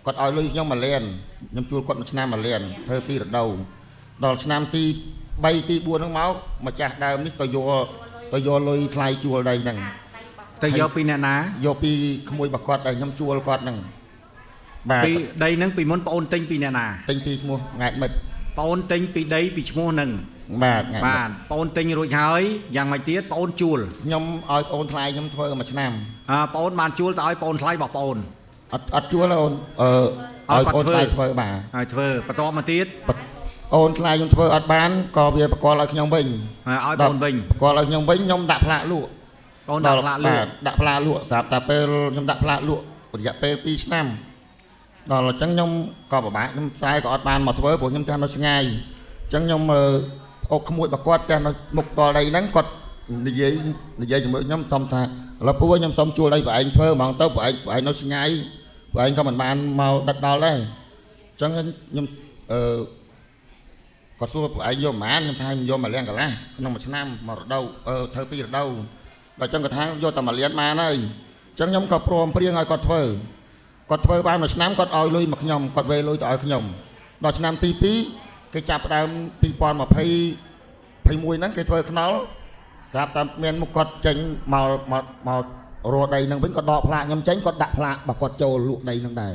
គាត់ឲ្យលុយខ្ញុំមកលៀនខ្ញុំជួលគាត់មួយឆ្នាំមកលៀនធ្វើពីរដូវដល់ឆ្នាំទី3ទី4ហ្នឹងមកម្ចាស់ដើមនេះទៅយកលុយថ្លៃជួលដីហ្នឹងទៅយកពីអ្នកណាយកពីក្មួយរបស់គាត់ដែលខ្ញុំជួលគាត់ហ្នឹងបាទពីដីហ្នឹងពីមុនបងអូនទិញពីអ្នកណាទិញពីឈ្មោះង៉ែតមិត្តបងអូនទិញពីដីពីឈ្មោះហ្នឹងបាទបងអូនទិញរួចហើយយ៉ាងម៉េចទៀតបងអូនជួលខ្ញុំឲ្យបងអូនថ្លៃខ្ញុំធ្វើមួយឆ្នាំបងអូនបានជួលទៅឲ្យបងអូនថ្លៃរបស់បងអូនអត់ជួលអូនឲ្យបងអូនថ្លៃធ្វើបាទឲ្យធ្វើបន្ទាប់មកទៀតអូនថ្លៃខ្ញុំធ្វើអត់បានក៏វាបកលឲ្យខ្ញុំវិញឲ្យបងវិញបកលឲ្យខ្ញុំវិញខ្ញុំដាក់ផ្លាកលក់បងដាក់ផ្លាកលក់ដាក់ផ្លាកលក់ស្រាប់តែពេលខ្ញុំដាក់ផ្លាកលក់រយៈពេល2ឆ្នាំដល់អញ្ចឹងខ្ញុំក៏ពិបាកខ្ញុំផ្សាយក៏អត់បានមកធ្វើព្រោះខ្ញុំចាស់នៅឆ្ងាយអញ្ចឹងខ្ញុំអុកក្មួយរបស់គាត់ចាស់នៅមុខតលដីហ្នឹងគាត់និយាយជាមួយខ្ញុំសុំថាឥឡូវពូខ្ញុំសុំជួលដីបងឯងធ្វើហ្មងទៅបងឯងនៅឆ្ងាយបងឯងក៏មិនបានមកដឹកដល់ដែរអញ្ចឹងខ្ញុំក៏សួរបងឯងយកប៉ុន្មានខ្ញុំថាខ្ញុំយកមកលៀងកន្លះក្នុងមួយឆ្នាំមករដូវធ្វើពីរដូវដល់អញ្ចឹងគាត់ថាយកតែមកលៀនបានហើយអញ្ចឹងខ្ញុំក៏ព្រមព្រៀងឲ្យគាត់ធ្វើបានមួយឆ្នាំគាត់ឲ្យលុយមកខ្ញុំគាត់វេលុយទៅឲ្យខ្ញុំដល់ឆ្នាំទី2គេចាប់ផ្ដើម2021ហ្នឹងគេធ្វើខ្នល់ស្រាប់តែមានមុខគាត់ចេញមករកដីហ្នឹងវិញគាត់ដកផ្លាកខ្ញុំចេញគាត់ដាក់ផ្លាករបស់គាត់ចូលលក់ដីហ្នឹងដែរ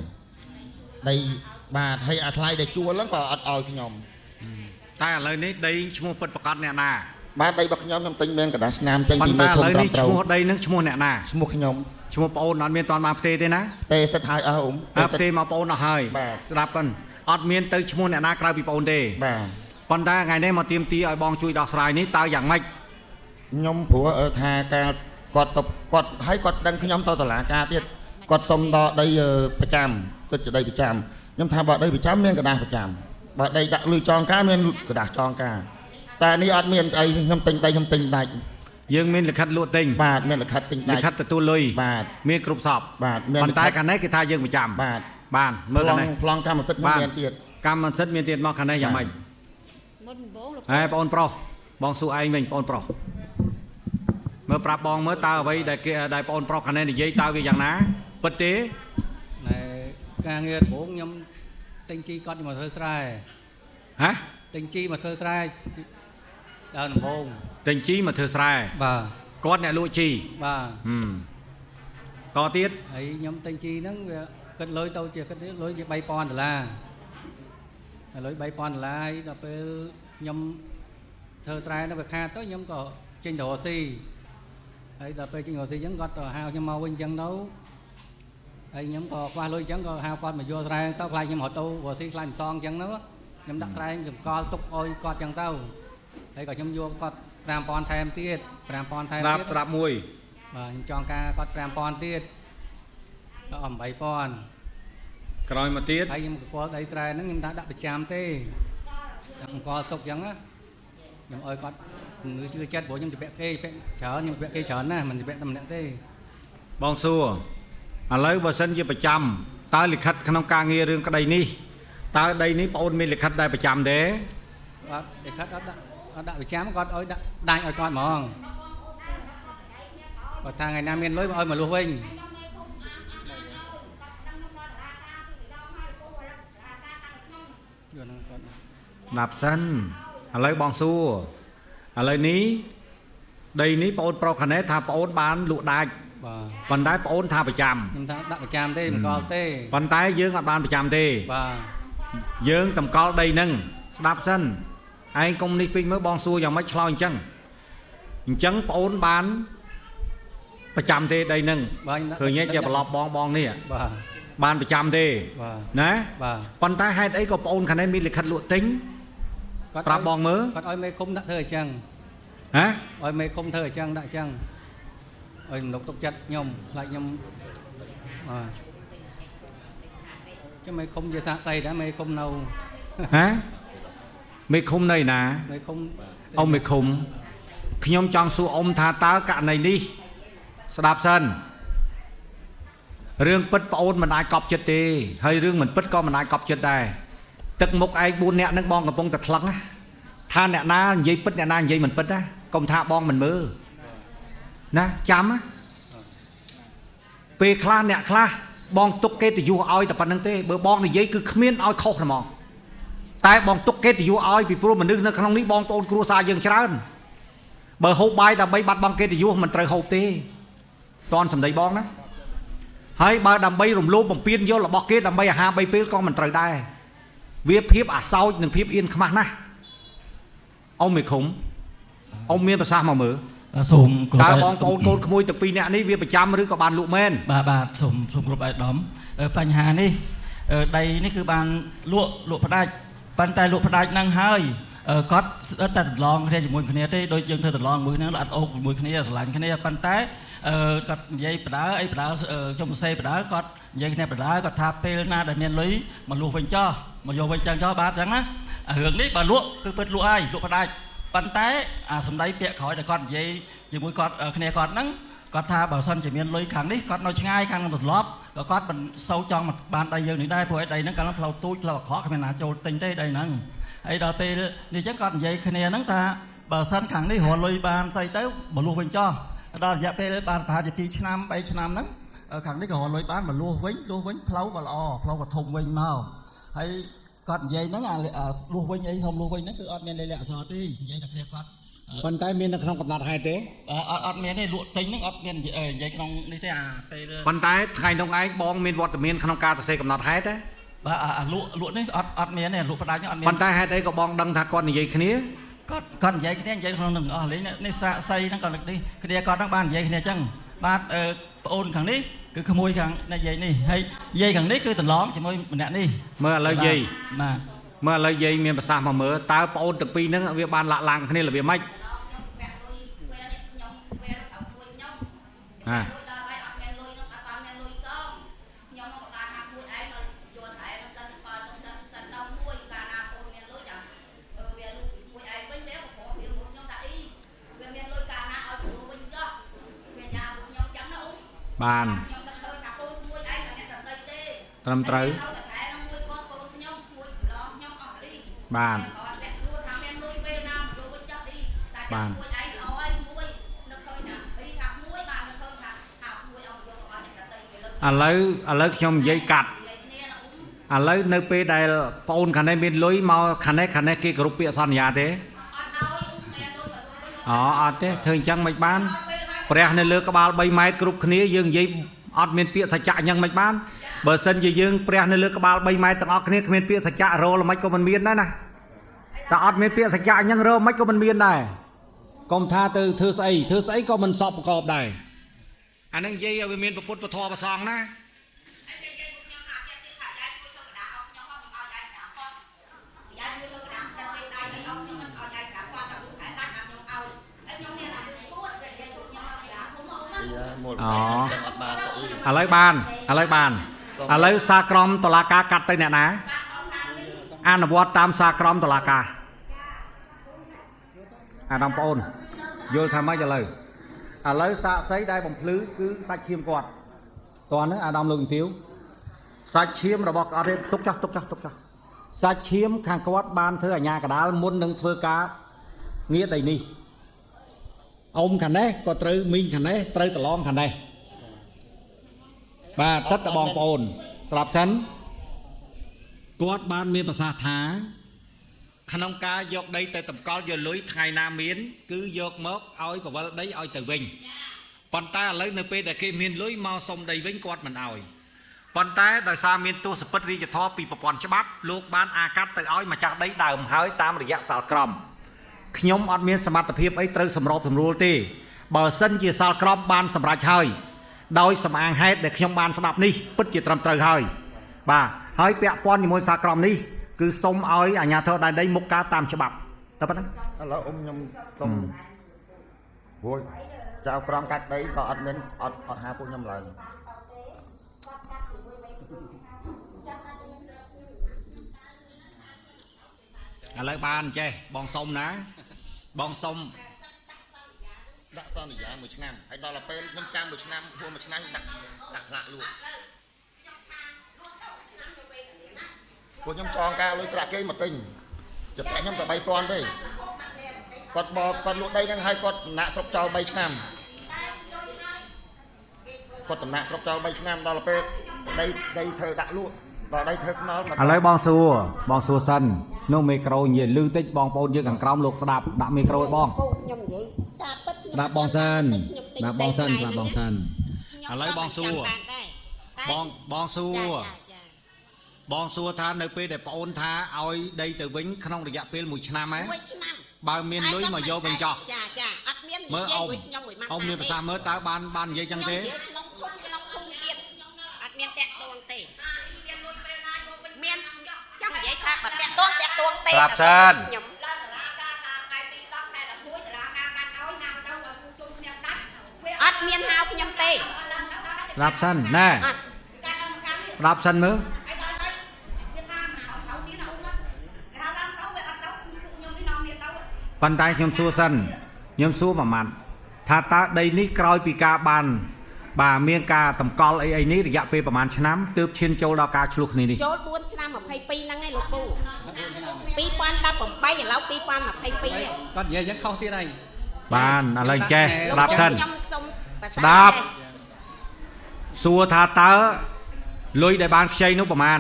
ដីបាទហើយអាថ្លៃដែលជួលហ្នឹងក៏អត់ឲ្យខ្ញុំតែឥឡូវនេះដីឈ្មោះពិតប្រកបអ្នកណាបាទដីរបស់ខ្ញុំទិញមានកណ្ដាស់ស្នាមចេញពីមេឃុំត្រឹមត្រូវឈ្មោះដីហ្នឹងឈ្មោះអ្នកណាឈ្មោះខ្ញុំឈ្មោះបងអូនអត់មានតាន់បានផ្ទេទេណាទេសិតហើយអស់ផ្ទេមកបងអូនអស់ហើយស្ដាប់ប៉ុនអត់មានទៅឈ្មោះអ្នកណាក្រៅពីបងអូនទេបាទប៉ុន្តែថ្ងៃនេះមកទៀមទីឲ្យបងជួយដោះស្រាយនេះតើយ៉ាងម៉េចខ្ញុំព្រោះថាការគាត់ឲ្យគាត់ដឹងខ្ញុំទៅតុលាការទៀតគាត់សុំដកដីប្រចាំគិតជាដីប្រចាំខ្ញុំថាបើដីប្រចាំមានកណ្ដាស់ប្រចាំបើដីដាក់លុយចងការមានកណ្ដាស់ចងការតែនេះអត់មានអីខ្ញុំទិញដីខ្ញុំទិញដាច់យើងមានលិខិតលក់ទិញបាទមានលិខិតទិញដាច់លិខិតទទួលលុយបាទមានគ្រប់សពបាទមានប៉ុន្តែខាងនេះគេថាយើងប្រចាំបាទបានមើលខាងនេះប្លង់កម្មសិទ្ធិមានទៀតកម្មសិទ្ធិមានទៀតមកខាងនេះយ៉ាងម៉េចមុនបងហេបងប្រុសបងសួរឯងវិញបងប្រុសមើលប្រាប់បងមើលតើអ្វីដែលបងប្រុសខាងនេះនិយាយតើវាយ៉ាងណាពិតទេណែការងារដំបូងខ្ញុំទិញជីគាត់មកធ្វើស្រែហ៎ទិញជីមកធ្វើស្រែដើមដំបូងទិញជីមកធ្វើស្រែបាទគាត់អ្នកលក់ជីបាទតទៀតហើយខ្ញុំទិញជីហ្នឹងវាគិតលុយទៅជាគិតលុយជា$3000ហើយលុយ$3000ហើយដល់ពេលខ្ញុំធ្វើស្រែនៅវាខាតទៅខ្ញុំក៏ចេញទៅរកស៊ីហើយដល់ពេលចេញរកស៊ីអញ្ចឹងគាត់ទៅហៅខ្ញុំមកវិញអញ្ចឹងទៅហើយខ្ញុំក៏ខ្វះលុយអញ្ចឹងក៏ហៅគាត់មកយកស្រែទៅខ្លាចខ្ញុំរត់ទៅរកស៊ីខ្លាចមិនសងអញ្ចឹងទៅខ្ញុំដាក់ស្រែខ្ញុំកល់ទុកអុយគាត់អញ្ចឹងទៅហើយក៏ខ្ញុំយកគាត់$5000ថែមទៀត$5000ថែមទៀតស្រាប់មួយបាទខ្ញុំចងការគាត់$5000ទៀតដល់$8000ក្រោយមកទៀតហើយខ្ញុំកល់ដីស្រែហ្នឹងខ្ញុំថាដាក់ប្រចាំទេដាក់កល់ទុកអញ្ចឹងខ្ញុំឲ្យគាត់នឿជឿចិត្តព្រោះខ្ញុំជពាក់គេច្រើនខ្ញុំជពាក់គេច្រើនណាស់មិនជពាក់តែម្នាក់ទេបងសួរឥឡូវបើសិនជាប្រចាំតើលិខិតក្នុងការងាររឿងក្តីនេះតើដីនេះបងអូនមានលិខិតដែលប្រចាំទេអត់លិខិតអត់ដាក់ប្រចាំគាត់ឲ្យដាក់ដាច់ឲ្យគាត់ហ្មងបើថាថ្ងៃណាមានលុយឲ្យមកលុះវិញស្ដាប់សិនឥឡូវបងសួរឥឡូវនេះដីនេះបងអូនប្រុសខាងនេះថាបងអូនបានលក់ដាច់ប៉ុន្តែបងអូនថាប្រចាំខ្ញុំថាដាក់ប្រចាំទេមិនកល់ទេប៉ុន្តែយើងអត់បានប្រចាំទេបាទយើងតម្កល់ដីហ្នឹងស្ដាប់សិនឯងកុំនេះពេកមើលបងសួរយ៉ាងម៉េចឆ្លើយអញ្ចឹងបងអូនបានប្រចាំទេដីហ្នឹងឃើញជាប្រឡប់បងនេះបាទបានប្រចាំទេណាបាទប៉ុន្តែហេតុអីក៏បងអូនខាងនេះមានលិខិតលក់ទិញគាត់ប្រាប់បងមើលគាត់ឲ្យមេឃុំដាក់ធ្វើអញ្ចឹងហ៎ឲ្យមេឃុំធ្វើអញ្ចឹងដាក់អញ្ចឹងឲ្យនុកទុកចិត្តខ្ញុំខ្លាចខ្ញុំចាំមេឃុំជាសាក់សីដែរមេឃុំនៅហ៎មេឃុំនៅណាមេឃុំអ៊ំមេឃុំខ្ញុំចង់សួរអ៊ំថាតើករណីនេះស្ដាប់សិនរឿងពិតប្អូនមិនអាចកប់ចិត្តទេហើយរឿងមិនពិតក៏មិនអាចកប់ចិត្តដែរទឹកមុខឯង4នាក់នឹងបងកំពុងតែថ្លឹងថាអ្នកណានិយាយពិតអ្នកណានិយាយមិនពិតណាកុំថាបងមិនមើលណាចាំពេលខ្លះអ្នកខ្លះ បងទុកគេទៅយុះឲ្យតែប៉ុណ្្នឹងទេបើបងនិយាយគឺគ្មានឲ្យខុសហ្មងតែបងទុកគេទៅយុះឲ្យពីព្រោះមនុស្សនៅក្នុងនេះបងប្អូនគ្រួសារយើងច្រើនបើហូបបាយដើម្បីបាត់បង់គេទៅយុះមិនត្រូវហូបទេតន់សម្ដីបងណាហើយបើដើម្បីរំលោភបំពានយករបស់គេដើម្បីអាហារ3ពេលក៏មិនត្រូវដែរវាភាពអាសោចនិងភាពអៀនខ្មាស់ណាស់អ៊ំមេឃុំអ៊ំមានប្រសាសន៍មកមើល សូម តើបងប្អូនកូនក្មួយទាំងពីរនាក់នេះវាប្រចាំឬក៏បានលក់មែន បាទសូមគ្រប់អាយដាមបញ្ហានេះដីនេះគឺបានលក់ផ្ដាច់ប៉ុន្តែលក់ផ្ដាច់នឹងហើយគាត់ស្អិតតែតឡងគ្នាជាមួយគ្នាទេដូចយើងធ្វើតឡងមួយហ្នឹងអត់អូសជាមួយគ្នាស្រឡាញ់គ្នាប៉ុន្តែគាត់និយាយបដើខ្ញុំសេបដើគាត់និយាយគ្នាបដើគាត់ថាពេលណាដែលមានលុយមកលក់វិញចោះមកយកវិញចឹងចោះបាទចឹងណារឿងនេះបើលក់គឺពិតលក់ហើយលក់ផ្ដាច់ប៉ុន្តែអាសម្ដីពាក្យក្រោយដែលគាត់និយាយជាមួយគាត់គ្នាគាត់ហ្នឹងគាត់ថាបើសិនជាមានលុយខាងនេះគាត់នៅឆ្ងាយខាងនឹងទន្លប់ក៏គាត់មិនសូវចង់បានដីយើងនេះដែរព្រោះដីហ្នឹងកាលនោះផ្លូវទូចផ្លូវអាក្រក់គ្មានណាចូលទិញទេដីហ្នឹងហើយដល់ពេលនេះចឹងគាត់និយាយគ្នាហ្នឹងថាបើសិនខាងនេះរកលុយបានស្អីទៅមកលុះវិញចោះដល់រយៈពេលបានប្រហែលជា2ឆ្នាំ3ឆ្នាំហ្នឹងខាងនេះក៏រកលុយបានមកលុះវិញផ្លូវក៏ល្អផ្លូវក៏ធំវិញមកហើយគាត់និយាយហ្នឹងលុះវិញអីសុំលុះវិញហ្នឹងគឺអត់មានលេខអក្សរទេនិយាយតែគ្នាគាត់ប៉ុន្តែមាននៅក្នុងកំណត់ហេតុទេអត់មានទេលក់ទិញហ្នឹងអត់មាននិយាយក្នុងនេះទេពេលប៉ុន្តែថ្ងៃនោះឯងបងមានវត្តមានក្នុងការសរសេរកំណត់ហេតុទេបាទលក់នេះអត់មានទេលក់ផ្ដាច់អត់មានប៉ុន្តែហេតុអីក៏បងដឹងថាគាត់និយាយគ្នាគាត់និយាយគ្នានិយាយក្នុងនឹងអស់លេងនេះសាកសីហ្នឹងគាត់នេះគ្នាគាត់ហ្នឹងបាននិយាយគ្នាអញ្ចឹងបាទប្អូនខាងនេះគឺក្មួយខាងនិយាយនេះហើយនិយាយខាងនេះគឺតឡងជាមួយម្នាក់នេះមើលឥឡូវយាយបាទមើលឥឡូវយាយមានប្រសាសន៍មកមើលតើប្អូនទាំងពីរហ្នឹងវាបានលាក់ឡើងគ្នារបៀបម៉េចបានត្រឹមត្រូវបានឥឡូវខ្ញុំនិយាយកាត់ឥឡូវនៅពេលដែលប្អូនខាងនេះមានលុយមកខាងនេះគេគ្រប់ពាក្យសន្យាទេអត់ទេធ្វើអញ្ចឹងមិនបានព្រះនៅលើក្បាល3ម៉ែត្រគ្រប់គ្នាយើងនិយាយអត់មានពាក្យសច្ចៈអញ្ចឹងមិនបានបើសិនជាយើងព្រះនៅលើក្បាល3ម៉ែត្រទាំងអស់គ្នាគ្មានពាក្យសច្ចៈរលមិនក៏មិនមានដែរណាតែអត់មានពាក្យសច្ចៈអញ្ចឹងរមិនក៏មិនមានដែរកុំថាទៅធ្វើស្អីក៏មិនសពប្រកបដែរអានឹងនិយាយឲ្យវាមានពុទ្ធពធប្រសងណាឥឡូវបានឥឡូវសាក្រមតុលាការកាត់ទៅអ្នកណាអនុវត្តតាមសាក្រមតុលាការអាដាមប្អូនយល់ថាម៉េចឥឡូវសាកសីដែលបំភ្លឺគឺសាច់ឈាមគាត់តោះហ្នឹងអាដាមលោកទាវសាច់ឈាមរបស់គាត់ទេទុកចាស់សាច់ឈាមខាងគាត់បានធ្វើអាញាកដាលមុននឹងធ្វើការងារដីនេះអ៊ំខាងនេះក៏ត្រូវមីងខាងនេះត្រូវតឡងខាងនេះបាទសិតតែបងប្អូនស្រាប់សិនគាត់បានមានប្រសាសន៍ថាក្នុងការយកដីទៅតម្កល់យកលុយថ្ងៃណាមានគឺយកមកឲ្យបវលដីឲ្យទៅវិញប៉ុន្តែឥឡូវនៅពេលដែលគេមានលុយមកសុំដីវិញគាត់មិនឲ្យប៉ុន្តែដោយសារមានទស្សពិតរាជធរពីប្រព័ន្ធច្បាប់លោកបានអាកាត់ទៅឲ្យម្ចាស់ដីដើមហើយតាមរយៈសាលក្រមខ្ញុំអត់មានសមត្ថភាពអីត្រូវសម្របសម្រួលទេបើសិនជាសាលក្រមបានសម្រេចហើយដោយសំអាងហេតុដែលខ្ញុំបានស្ដាប់នេះពិតជាត្រឹមត្រូវហើយបាទហើយពាក់ព័ន្ធជាមួយសាលក្រមនេះគឺសុំឲ្យអាជ្ញាធរដែនដីមុខការតាមច្បាប់តែប៉ុណ្ណឹងឥឡូវអ៊ំខ្ញុំសុំព្រោះចៅក្រមកាត់ដីក៏អត់មានអត់ហៅពួកខ្ញុំឡើងឥឡូវបានចេះបងសុំណាបងសុំដាក់សន្យា1ឆ្នាំហើយដល់ពេលខ្ញុំចាំ1ឆ្នាំព្រោះ1ឆ្នាំដាក់ឡាក់លក់ពួកខ្ញុំចងការលុយប្រាក់គេមកទិញចិត្តខ្ញុំតែ3000ទេគាត់លក់ដីហ្នឹងហើយគាត់ដំណាក់ស្រុកចោល3ឆ្នាំគាត់ដំណាក់ស្រុកចោល3ឆ្នាំដល់ពេល đây thơ đã luôn đó đây thơ nó ឥឡូវបងសួរសិននោះមីក្រូនិយាយលឺតិចបងប្អូនយើងខាងក្រោមលោកស្ដាប់ដាក់មីក្រូឲ្យបងស្ដាប់បងសិនស្ដាប់បងសិនឥឡូវបងសួរបងសួរថានៅពេលដែលប្អូនថាឲ្យដីទៅវិញក្នុងរយៈពេល1ឆ្នាំហ៎បើមានលុយមកយកវិញចោះចាអត់មានមើលអ៊ំមានប្រសាសន៍មើលតើបាននិយាយចឹងទេក្នុងភូមិទៀតអត់មានតាក់ទងទេមានចង់និយាយថាបើតាក់ទងទេប្រាប់សិនខ្ញុំអត់មានហៅខ្ញុំទេប្រាប់សិនណែប្រាប់សិនមើលប៉ុន្តែខ្ញុំសួរសិនខ្ញុំសួរមួយម៉ាត់ថាតើដីនេះក្រោយពីការបានបាទមានការតម្កល់អីនេះរយៈពេលប្រហែលឆ្នាំទើបឈានចូលដល់ការឆ្លោះគ្នានេះចូល4ឆ្នាំ22ហ្នឹងឯងលោកពូ2018ឥឡូវ2022គាត់និយាយយ៉ាងខុសទៀតហើយបានឥឡូវចេះស្ដាប់សិនខ្ញុំសុំស្ដាប់សួរថាតើលុយដែលបានខ្ចីនោះប្រហែល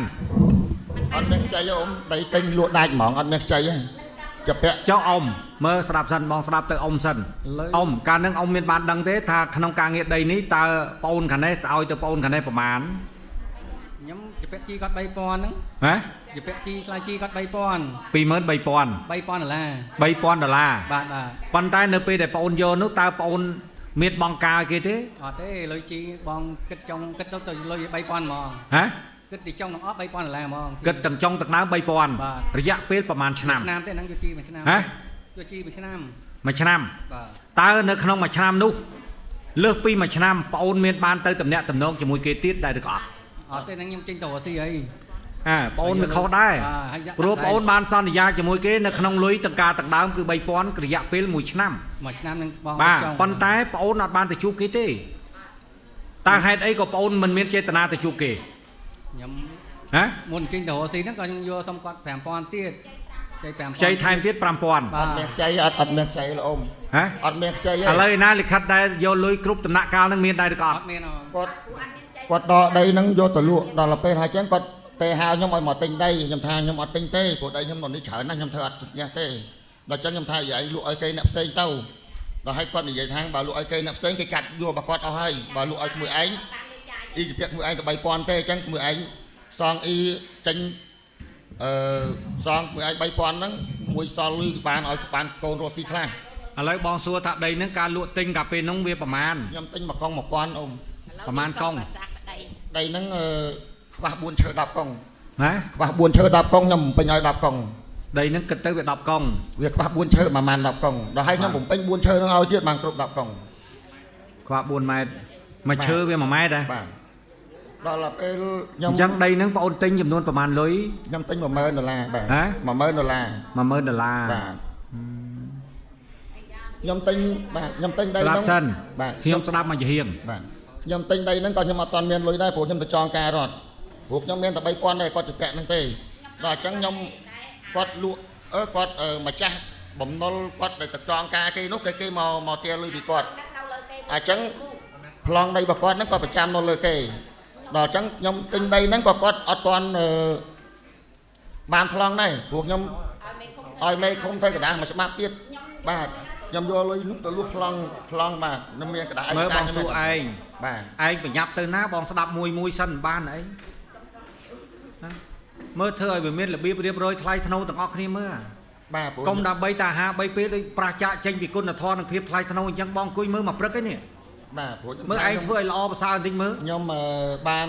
អត់មានខ្ចីទេអ៊ំដីទិញលក់ដាច់ហ្មងអត់មានខ្ចីទេចាប់ពាក់ចុះអ៊ំមើលស្ដាប់សិនបងស្ដាប់ទៅអ៊ំសិនអ៊ំកាលនឹងអ៊ំមានបានដឹងទេថាក្នុងការងារដីនេះតើប្អូនខាងនេះឲ្យទៅប្អូនខាងនេះប្រហែលខ្ញុំចាប់ពាក់ជីគាត់3000ហ្នឹងហ៎ចាប់ពាក់ជីខ្លាយជីគាត់3000 23000 $3000 $3000បាទប៉ុន្តែនៅពេលដែលប្អូនយកនោះតើប្អូនមានបងការគេទេអត់ទេលុយជីបងគិតទៅលុយ3000ហ្មងហ៎គិតទីចុងទាំងអស់$3000ហ្មងគិតទាំងចុងទាំងដើម3000រយៈពេលប្រហែលឆ្នាំទេហ្នឹងយកជីមួយឆ្នាំហ៎យកជីមួយឆ្នាំមួយឆ្នាំបាទតើនៅក្នុងមួយឆ្នាំនោះលើសពីមួយឆ្នាំប្អូនមានបានទៅតំណាក់តំណងជាមួយគេទៀតដែរឬក៏អត់ទេហ្នឹងខ្ញុំចេញទៅរកស៊ីអីប្អូនមិនខុសដែរព្រោះប្អូនបានសន្យាជាមួយគេនៅក្នុងលុយទាំងការទាំងដើមគឺ3000រយៈពេល1ឆ្នាំនឹងបងបាទប៉ុន្តែប្អូនអត់បានទៅជួបគេទេតើហេតុអីក៏ប្អូនមិនមានចេតនាទៅជួបគេខ្ញុំហ៎មុនចេញទៅរកស៊ីហ្នឹងក៏ខ្ញុំយកសុំគាត់5000ទៀតខ្ចីថែមទៀត5000អត់មានខ្ចីអត់មានខ្ចីលោកអ៊ំហ៎អត់មានខ្ចីទេឥឡូវណាលិខិតដែលយកលុយគ្រប់ដំណាក់កាលហ្នឹងមានដែរឬក៏អត់មានគាត់ដកដីហ្នឹងយកទៅលក់ដល់ពេលហើយចឹងគាត់ទេហៅខ្ញុំឲ្យមកទិញដីខ្ញុំថាខ្ញុំអត់ទិញទេព្រោះដីខ្ញុំនៅនេះច្រើនណាស់ខ្ញុំធ្វើអត់ស្ញះទេដល់ចឹងខ្ញុំថាយាយលក់ឲ្យគេអ្នកផ្សេងទៅដល់ឲ្យគាត់និយាយថាបើលក់ឲ្យគេអ្នកផ្សេងគេកាត់យករបស់គាត់អស់ហើយបើលក់ឲ្យមួយឯងអ៊ីជាពាក់មួយឯងទៅ3000ទេអញ្ចឹងមួយឯងសងអ៊ីចេញសងមួយឯង3000ហ្នឹងមួយសល់លុយបានឲ្យកូនរស់ស៊ីខ្លះឥឡូវបងសួរថាដីហ្នឹងការលក់ទិញកាលពេលហ្នឹងវាប្រមាណខ្ញុំទិញមួយកង់1000អ៊ំប្រមាណកង់ដីហ្នឹងខ្វះ4ឈើ10កង់ណាខ្វះ4ឈើ10កង់ខ្ញុំបំពេញឲ្យ10កង់ដីហ្នឹងគិតទៅវា10កង់វាខ្វះ4ឈើប្រហែល10កង់ដល់ហើយខ្ញុំបំពេញ4ឈើហ្នឹងឲ្យទៀតបានគ្រប់10កង់ខ្វះ4ម៉ែត្រមួយឈើវា1ម៉ែត្រដែរបាទដល់ពេលខ្ញុំអញ្ចឹងដីហ្នឹងបងអូនទិញចំនួនប្រហែលលុយខ្ញុំទិញ$10000បាទ$10000បាទខ្ញុំទិញបាទខ្ញុំទិញដីហ្នឹងបាទខ្ញុំស្ដាប់មកជាហៀងបាទខ្ញុំទិញដីហ្នឹងក៏ខ្ញុំអត់ទាន់មានលុយដែរព្រោះខ្ញុំទៅចងការរត់ព្រោះខ្ញុំមានតែ3000ដែរគាត់ជពាក់ហ្នឹងទេដល់អញ្ចឹងខ្ញុំគាត់លក់គាត់ម្ចាស់បំណុលគាត់ទៅចងការគេនោះគេមកទាលលុយពីគាត់អញ្ចឹងប្លង់ដីរបស់គាត់ហ្នឹងគាត់ប្រចាំនៅលើគេដល់អញ្ចឹងខ្ញុំទិញដីហ្នឹងក៏គាត់អត់ទាន់បានប្លង់ដែរព្រោះខ្ញុំឲ្យមេឃុំទៅกระดาษមួយច្បាប់ទៀតបាទខ្ញុំយកលុយនោះទៅលុះប្លង់បាទនឹងមានកដាស់ឯកសារមើលបងសួរឯងបាទឯងប្រញាប់ទៅណាបងស្ដាប់មួយសិនបានអីមើលធ្វើឲ្យវាមានរបៀបរៀបរយថ្លៃថ្នូរទាំងអស់គ្នាមើលបាទកុំដើម្បីតាហា3ពេលដូចប្រាចាកចេញពីគុណធម៌និងភាពថ្លៃថ្នូរអញ្ចឹងបងអង្គុយមើលមកព្រឹកឯនេះបាទព្រោះមើលឯងធ្វើឲ្យល្អប្រសើរបន្តិចមើលខ្ញុំបាន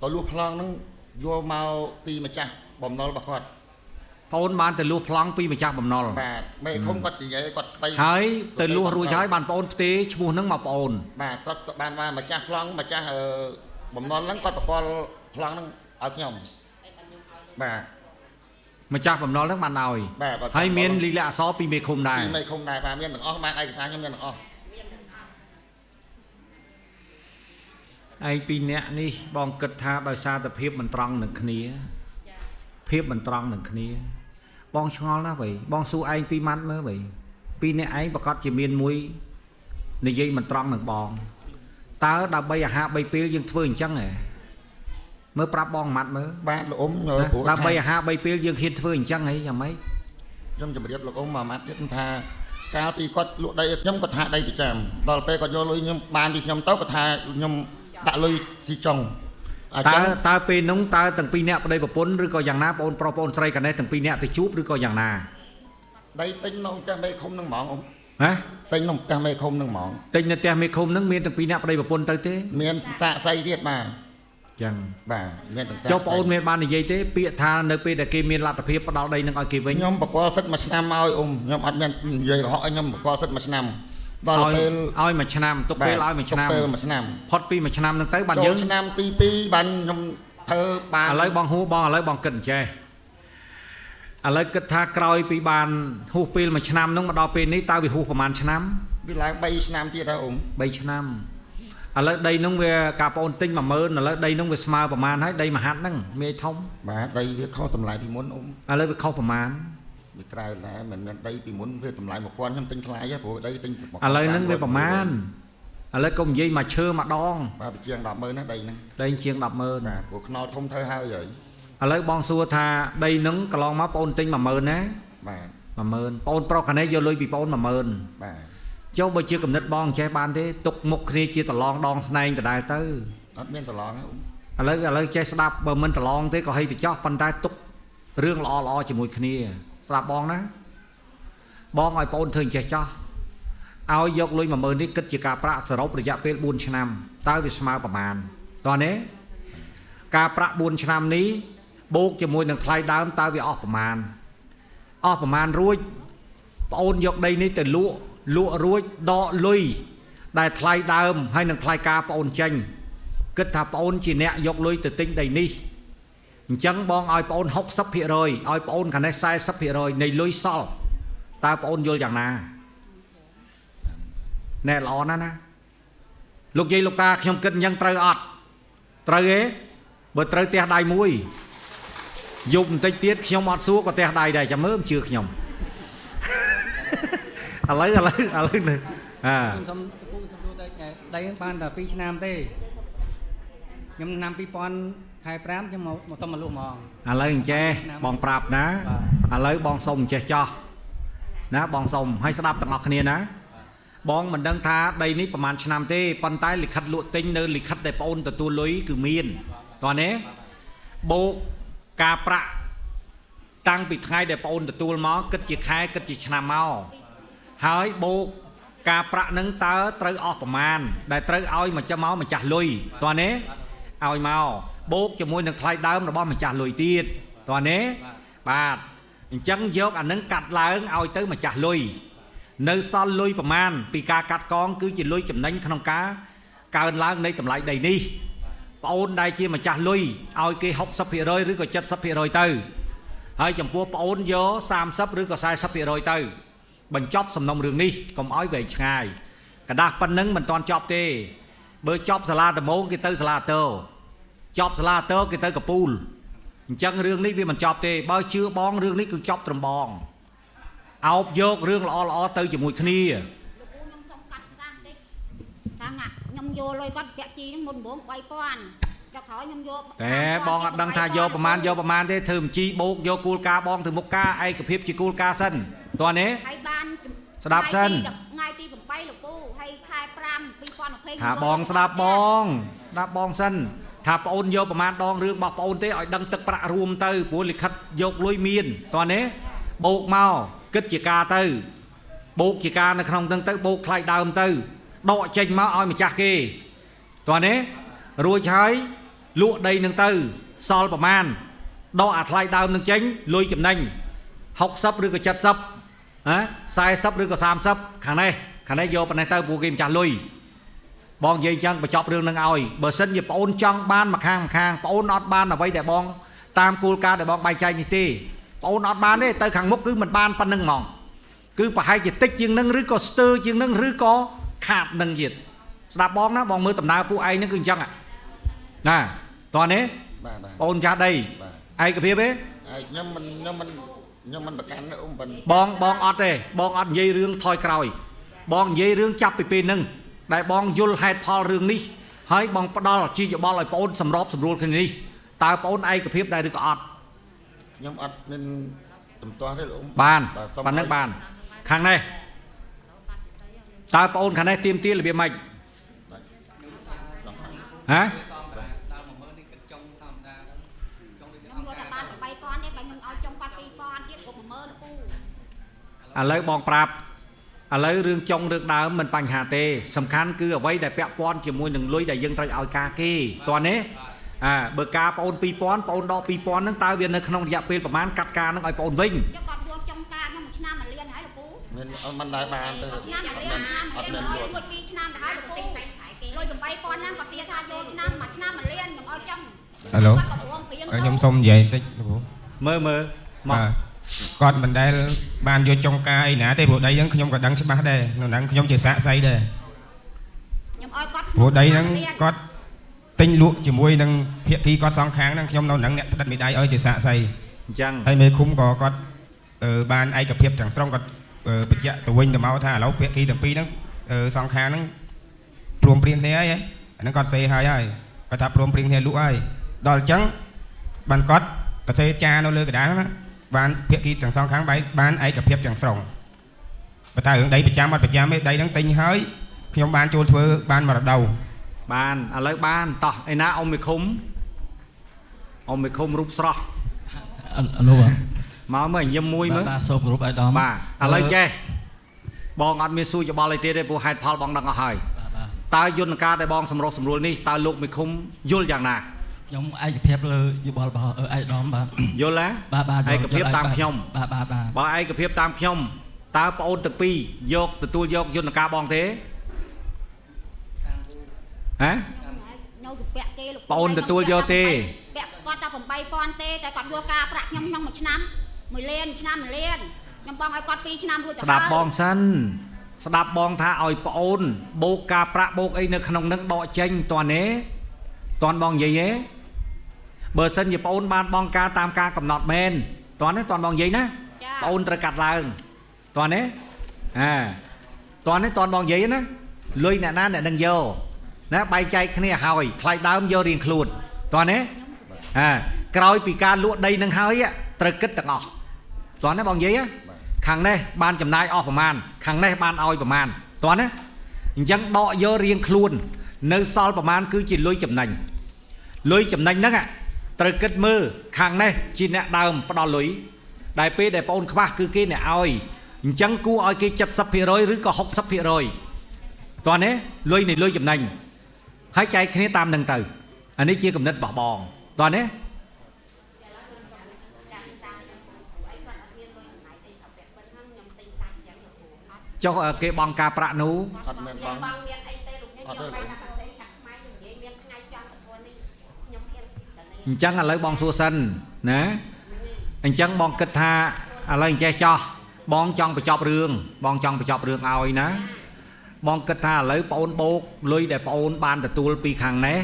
ទៅលុះប្លង់ហ្នឹងយកមកពីម្ចាស់បំណុលរបស់គាត់ប្អូនបានទៅលួសប្លង់ពីម្ចាស់បំណុលបាទមេឃុំគាត់និយាយគាត់ស្បៃហើយទៅលួសរួចហើយបានប្អូនផ្ទេរឈ្មោះហ្នឹងមកប្អូនបាទគាត់បានម្ចាស់ប្លង់ម្ចាស់បំណុលហ្នឹងគាត់ប្រកល់ប្លង់ហ្នឹងឲ្យខ្ញុំបាទម្ចាស់បំណុលហ្នឹងបានឲ្យហើយមានលិលាអក្សរពីមេឃុំដែរមេឃុំដែរបាទមានទាំងអស់បានឯកសារខ្ញុំមានទាំងអស់ឯងពីរនាក់នេះបងគិតថាដោយសារតែភាពមិនត្រង់នឹងគ្នាភាពមិនត្រង់នឹងគ្នាបងឆ្ងល់ណាស់វៃបងសួរឯងពីម៉ាត់មើលវៃពីរនាក់ឯងប្រកាសជាមានមួយនិយាយមិនត្រង់នឹងបងតើដើម្បីអាហារ3ពេលយើងធ្វើអញ្ចឹងហ៎ មើលប្រាប់បងម៉ាត់មើល បាទលោកអ៊ំញយព្រោះ ដើម្បីអាហារ3ពេលយើងហ៊ានធ្វើអញ្ចឹងហីយ៉ាងម៉េច ខ្ញុំជម្រាបលោកអ៊ំមួយម៉ាត់ទៀតថាកាលពីគាត់លក់ដីខ្ញុំគាត់ថាដីប្រចាំដល់ពេលគាត់យកលុយខ្ញុំបានពីខ្ញុំទៅគាត់ថាខ្ញុំដាក់លុយស៊ីចុងអញ្ចឹង តើពេលនោះតើទាំងពីរអ្នកប្តីប្រពន្ធឬក៏យ៉ាងណាបងប្រុសបងស្រីកណេះទាំងពីរអ្នកទៅជួបឬក៏យ៉ាងណា ដីទិញនៅផ្ទះមេឃុំនឹងហ្មងអ៊ំ ណា ទិញនៅផ្ទះមេឃុំនឹងហ្មង ទិញនៅផ្ទះមេឃុំហ្នឹងមានទាំងពីរអ្នកប្តីប្រពន្ធទៅទេ មានសាកសីទៀតបាទ ចឹង បាទមានទាំងសាក ចុះបងអូនមានបាននិយាយទេពាក្យថានៅពេលដែលគេមានលទ្ធភាពផ្ដាល់ដីនឹងឲ្យគេវិញ ខ្ញុំបកលសិទ្ធមួយឆ្នាំមកឲ្យអ៊ំខ្ញុំអត់មាននិយាយរហ័សឲ្យខ្ញុំបកលសិទ្ធមួយឆ្នាំដល់ពេល ឲ្យមួយឆ្នាំទុកពេលឲ្យមួយឆ្នាំ ពេលមួយឆ្នាំ ផុតពីមួយឆ្នាំហ្នឹងទៅបាន យើ យើង ឆ្នាំទី2បានខ្ញុំធ្វើបាន ឥឡូវបងហួបងឥឡូវបងគិតអញ្ចេះឥឡូវគិតថាក្រោយពីបានហួសពេលមួយឆ្នាំហ្នឹងមកដល់ពេលនេះតើវាហួសប្រហែលឆ្នាំ វាឡើង3ឆ្នាំទៀតហើយអ៊ំ 3ឆ្នាំឥឡូវដីហ្នឹងវាការបងអូនទិញ 10000 ឥឡូវដីហ្នឹងវាស្មើប្រហែលហើយដីមហាត់ហ្នឹងមានធំ បាទដីវាខុសតម្លៃពីមុនអ៊ំ ឥឡូវវាខុសប្រហែល វាក្រៅដែរមិនមែនដីពីមុនវាតម្លៃ1000ខ្ញុំទិញថ្លៃហ៎ព្រោះដីទិញ ឥឡូវហ្នឹងវាប្រហែលឥឡូវកុំនិយាយមកឈើម្ដង បាទវាជាង100,000ណាដីហ្នឹង ដីជាង 100,000 បាទព្រោះខ្នល់ធំធ្វើហើយ ឥឡូវបងសួរថាដីហ្នឹងកន្លងមកបងអូនទិញ 10000 ណា បាទ 10000បងអូនប្រុសខាងនេះយកលុយពីបងអូន 10000 បាទ ចុះបើជាកំណត់បងចេះបានទេទុកមុខគ្នាជាតឡងដងស្នែងដដែលទៅ អត់មានប្រឡងហ៎អ៊ំ ឥឡូវចេះស្ដាប់បើមិនតឡងទេក៏ហីទៅចោះប៉ុន្តែទុករឿងល្អជាមួយគ្នាស្ដាប់បងណាបងឲ្យបងអូនធ្វើអញ្ចេះចោះឲ្យយកលុយ 10000 នេះគិតជាការប្រាក់សរុបរយៈពេល4ឆ្នាំតើវាស្មើប្រមាណតោះនេះការប្រាក់4ឆ្នាំនេះបូកជាមួយនឹងថ្លៃដើមតើវាអស់ប្រមាណរួចបងអូនយកដីនេះទៅលក់រួចដកលុយដែលថ្លៃដើមហើយនឹងថ្លៃការបងអូនចេញគិតថាបងអូនជាអ្នកយកលុយទៅទិញដីនេះអញ្ចឹងបងឲ្យបងអូន 60% ឲ្យបងអូនខាងនេះ 40% នៃលុយសល់តើបងអូនយល់យ៉ាងណាណែល្អណាស់ណាលោកយាយលោកតាខ្ញុំគិតអញ្ចឹងត្រូវអត់ត្រូវទេបើត្រូវផ្ទះដៃមួយយប់បន្តិចទៀតខ្ញុំអត់សួរក៏ផ្ទះដៃដែរចាំមើលជឿខ្ញុំ ឥឡូវនេះ ខ្ញុំសុំពូសុំសួរតែដីបានតែ2ឆ្នាំទេខ្ញុំឆ្នាំ2000ខែ5ខ្ញុំមកសុំមកលក់ហ្មង ឥឡូវអញ្ចេះបងប្រាប់ណាឥឡូវបងសុំអញ្ចេះចោះណាបងសុំឲ្យស្ដាប់ទាំងអស់គ្នាណាបងមិនដឹងថាដីនេះប្រហែលឆ្នាំទេប៉ុន្តែលិខិតលក់ទិញនៅលិខិតដែលបងអូនទទួលលុយគឺមានតោះនេះបូកការប្រាក់តាំងពីថ្ងៃដែលបងអូនទទួលមកគិតជាខែគិតជាឆ្នាំមកហើយបូកការប្រាក់នឹងតើត្រូវអស់ប្រមាណដែលត្រូវឲ្យម្ចាស់លុយតោះនេះឲ្យមកបូកជាមួយនឹងថ្លៃដើមរបស់ម្ចាស់លុយទៀតតោះនេះបាទអញ្ចឹងយកអានឹងកាត់ឡើងឲ្យទៅម្ចាស់លុយនៅសល់លុយប្រមាណពីការកាត់កងគឺជាលុយចំណេញក្នុងការកើនឡើងនៃតម្លៃដីនេះបងអូនដែលជាម្ចាស់លុយឲ្យគេ 60% ឬក៏ 70% ទៅហើយចំពោះបងអូនយក 30 ឬក៏ 40% ទៅបញ្ចប់សំណុំរឿងនេះកុំឲ្យវែងឆ្ងាយកដាស់ប៉ុណ្ណឹងមិនតាន់ចប់ទេបើចប់សាលាដំបងគេទៅសាលាតើចប់សាលាតើគេទៅកពូលអញ្ចឹងរឿងនេះវាមិនចប់ទេបើជឿបងរឿងនេះគឺចប់ត្រឹមបងអោបយករឿងល្អទៅជាមួយគ្នា លោកពូខ្ញុំចង់កាត់ខ្លះតិចថាខ្ញុំយកលុយគាត់ពាក់ជីហ្នឹងមុនដំបូង 3000 ដល់ក្រោយខ្ញុំយក តែបងអត់ដឹងថាយកប្រមាណទេធ្វើបញ្ជីបូកយកគោលការណ៍បងទៅមុខការឯកភាពជាគោលការណ៍សិនតោះនេះ ហើយបាន ស្ដាប់សិន ថ្ងៃទី8លោកពូហើយខែ5 2020 ថាបងស្ដាប់បងសិនថាបងអូនយកប្រមាណដងរឿងរបស់បងអូនទេឲ្យដឹងទឹកប្រាក់រួមទៅព្រោះលិខិតយកលុយមានតោះនេះបូកមកគិតជាការទៅបូកជាការនៅក្នុងហ្នឹងទៅបូកថ្លៃដើមទៅដកចេញមកឲ្យម្ចាស់គេតោះនេះរួចហើយលក់ដីនឹងទៅសល់ប្រមាណដកអាថ្លៃដើមនឹងចេញលុយចំណេញ 60 ឬក៏ 70 40 ឬក៏ 30 ខាងនេះយកប៉ុណ្ណេះទៅពួកគេម្ចាស់លុយបងនិយាយអញ្ចឹងបញ្ចប់រឿងនឹងឲ្យបើសិនជាបងអូនចង់បានម្ខាងបងអូនអត់បានអ្វីដែលបងតាមគោលការណ៍ដែលបងបែងចែកនេះទេបងអូនអត់បានទេទៅខាងមុខគឺមិនបានប៉ុណ្្នឹងហ្មងគឺប្រហែលជាតិចជាងនឹងឬក៏ស្ទើរជាងនឹងឬក៏ខាតនឹងទៀតស្ដាប់បងណាបងមើលដំណើរពួកឯងនឹងគឺអញ្ចឹងណាតោះនេះបងអូនចាស់ដីឯកភាពទេខ្ញុំមិនប្រកាន់អ៊ំប៉ុន បងអត់ទេបងអត់និយាយរឿងថយក្រោយបងនិយាយរឿងចាប់ពីពេលហ្នឹងដែលបងយល់ហេតុផលរឿងនេះហើយបងផ្ដល់ជាយោបល់ឲ្យបងអូនសម្របសម្រួលគ្នានេះ តើបងអូនឯកភាពដែរឬក៏អត់ ខ្ញុំអត់មានតំទាស់ទេលោក បានប៉ុណ្ណឹងបានខាងនេះតើបងអូនខាងនេះទៀមទារបៀបម៉េចហ៎ ខ្ញុំយកតែបាន8,000ទេបើខ្ញុំឲ្យចុងគាត់2,000ទៀតគាត់10000ពូ ឥឡូវបងប្រាប់ឥឡូវរឿងចុងរឿងដើមមិនបញ្ហាទេសំខាន់គឺអ្វីដែលពាក់ព័ន្ធជាមួយនឹងលុយដែលយើងត្រូវឲ្យការគេតើនេះបើការបងអូន2000បងអូនដក2000ហ្នឹងតើវានៅក្នុងរយៈពេលប្រហែលកាត់ការហ្នឹងឲ្យបងអូនវិញ ចុះគាត់យកចុងការខ្ញុំ1ឆ្នាំ1លានហើយលោកពូ មានមិនដែរបានទេ ឆ្នាំ1លានអត់មានលួច2ឆ្នាំទៅហើយលោកពូលុយ8,000ហ្នឹងគាត់ទាថាយកឆ្នាំ1ឆ្នាំ1លានខ្ញុំឲ្យចឹង ហៅឡូខ្ញុំសុំនិយាយបន្តិចលោកគ្រូ មើលមក គាត់មិនដែលបានយកចុងការអីណាទេព្រោះដីហ្នឹងខ្ញុំក៏ដឹងច្បាស់ដែរនៅហ្នឹងខ្ញុំជាសាកសីដែរ ខ្ញុំឲ្យគាត់ ព្រោះដីហ្នឹងគាត់ទិញលក់ជាមួយនឹងភាគីគាត់សងខាងហ្នឹងខ្ញុំនៅហ្នឹងអ្នកផ្តិតមេដៃឲ្យជាសាកសី អញ្ចឹង ហើយមេឃុំក៏គាត់បានឯកភាពទាំងស្រុងគាត់បញ្ជាក់ទៅវិញទៅមកថាឥឡូវភាគីទាំងពីរហ្នឹងសងខាងហ្នឹងព្រមព្រៀងគ្នាហើយអាហ្នឹងគាត់សេហើយគាត់ថាព្រមព្រៀងគ្នាលក់ហើយដល់អញ្ចឹងបានគាត់ទៅសេចានៅលើកណ្ដាលហ្នឹងបានភាគីទាំងសងខាងបានឯកភាពទាំងស្រុងបើតែរឿងដីប្រចាំអត់ប្រចាំទេដីហ្នឹងទិញហើយខ្ញុំបានចូលធ្វើបានមរតក បានឥឡូវបានតោះឯណាអ៊ំមេឃុំរូបស្រស់ អនុបាទ មកមើលញឹមមួយមើល បាទសូមគោរពអាយដាម បាទឥឡូវចេះបងអត់មានសួរច្បល់អីទេព្រោះហេតុផលបងដឹងអស់ហើយតើយន្តការដែលបងសម្រុះសម្រួលនេះតើលោកមេឃុំយល់យ៉ាងណា ខ្ញុំឯកភាពលើយោបល់របស់អាយដាមបាទ យល់ណា បាទ ឯកភាពតាមខ្ញុំ បាទ បើឯកភាពតាមខ្ញុំតើប្អូនទាំងពីរយកទទួលយកយន្តការបងទេហ៎ នៅទៅពាក់គេលោក បងអូនទទួលយកទេ ពាក់គាត់តែ8,000ទេតែគាត់យកការប្រាក់ខ្ញុំក្នុង1ឆ្នាំ1លានឆ្នាំ1លានខ្ញុំបងឲ្យគាត់2ឆ្នាំរួចទៅ ស្ដាប់បងសិនស្ដាប់បងថាឲ្យប្អូនបូកការប្រាក់បូកអីនៅក្នុងនឹងដកចេញតើនេះតន់បងនិយាយទេបើសិនជាប្អូនបានបងការតាមការកំណត់មែនតន់នេះតន់បងនិយាយណាប្អូនត្រូវកាត់ឡើងតន់នេះតន់នេះតន់បងនិយាយណាលុយអ្នកណាអ្នកនឹងយកណាបែងចែកគ្នាហើយថ្លៃដើមយករៀងខ្លួនតន់នេះក្រោយពីការលក់ដីនឹងហើយត្រូវគិតទាំងអស់តន់នេះបងនិយាយខាងនេះបានចំណាយអស់ប្រមាណខាងនេះបានឲ្យប្រមាណតន់ណាអញ្ចឹងដកយករៀងខ្លួននៅសល់ប្រមាណគឺជាលុយចំណេញហ្នឹងត្រូវគិតមើលខាងនេះជាអ្នកដើមផ្ដល់លុយដែលពេលដែលបងអូនខ្វះគឺគេអ្នកឲ្យអញ្ចឹងគួរឲ្យគេ 70% ឬក៏ 60% តើនេះលុយនៃលុយចំណេញហើយចែកគ្នាតាមនឹងទៅអានេះជាគំនិតរបស់បងតើនេះចុះគេបងការប្រាក់នោះ អត់មានបង បងមានអីទេលោកខ្ញុំយកបាយដាក់ផ្សេងកាត់ខ្មែរនិយាយមានថ្ងៃចង់ទទួលនេះខ្ញុំហ៊ាន អញ្ចឹងឥឡូវបងសួរសិនណាអញ្ចឹងបងគិតថាឥឡូវអញ្ចេះចោះបងចង់បញ្ចប់រឿងឲ្យណាបងគិតថាឥឡូវបងអូនបោកលុយដែលបងអូនបានទទួលពីខាងនេះ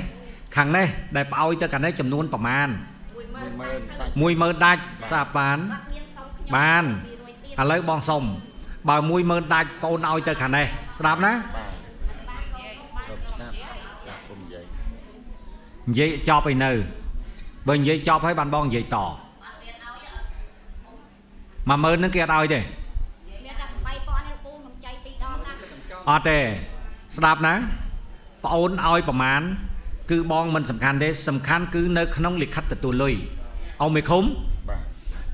ដែលបោយទៅខាងនេះចំនួនប្រមាណ 10000 ដាច់ស្អាប់បានឥឡូវបងសុំបើ 10000 ដាច់បងអូនឲ្យទៅខាងនេះស្ដាប់ណា និយាយចប់ឲ្យនៅបើនិយាយចប់ហើយបានបងនិយាយត 10000 ហ្នឹងគេអត់ឲ្យទេ មានតែ8,000នេះលោកពូខ្ញុំចៃ2ដងណា អត់ទេស្ដាប់ណាប្អូនឲ្យប្រមាណគឺបងមិនសំខាន់ទេសំខាន់គឺនៅក្នុងលិខិតទទួលលុយអ៊ំមេឃុំ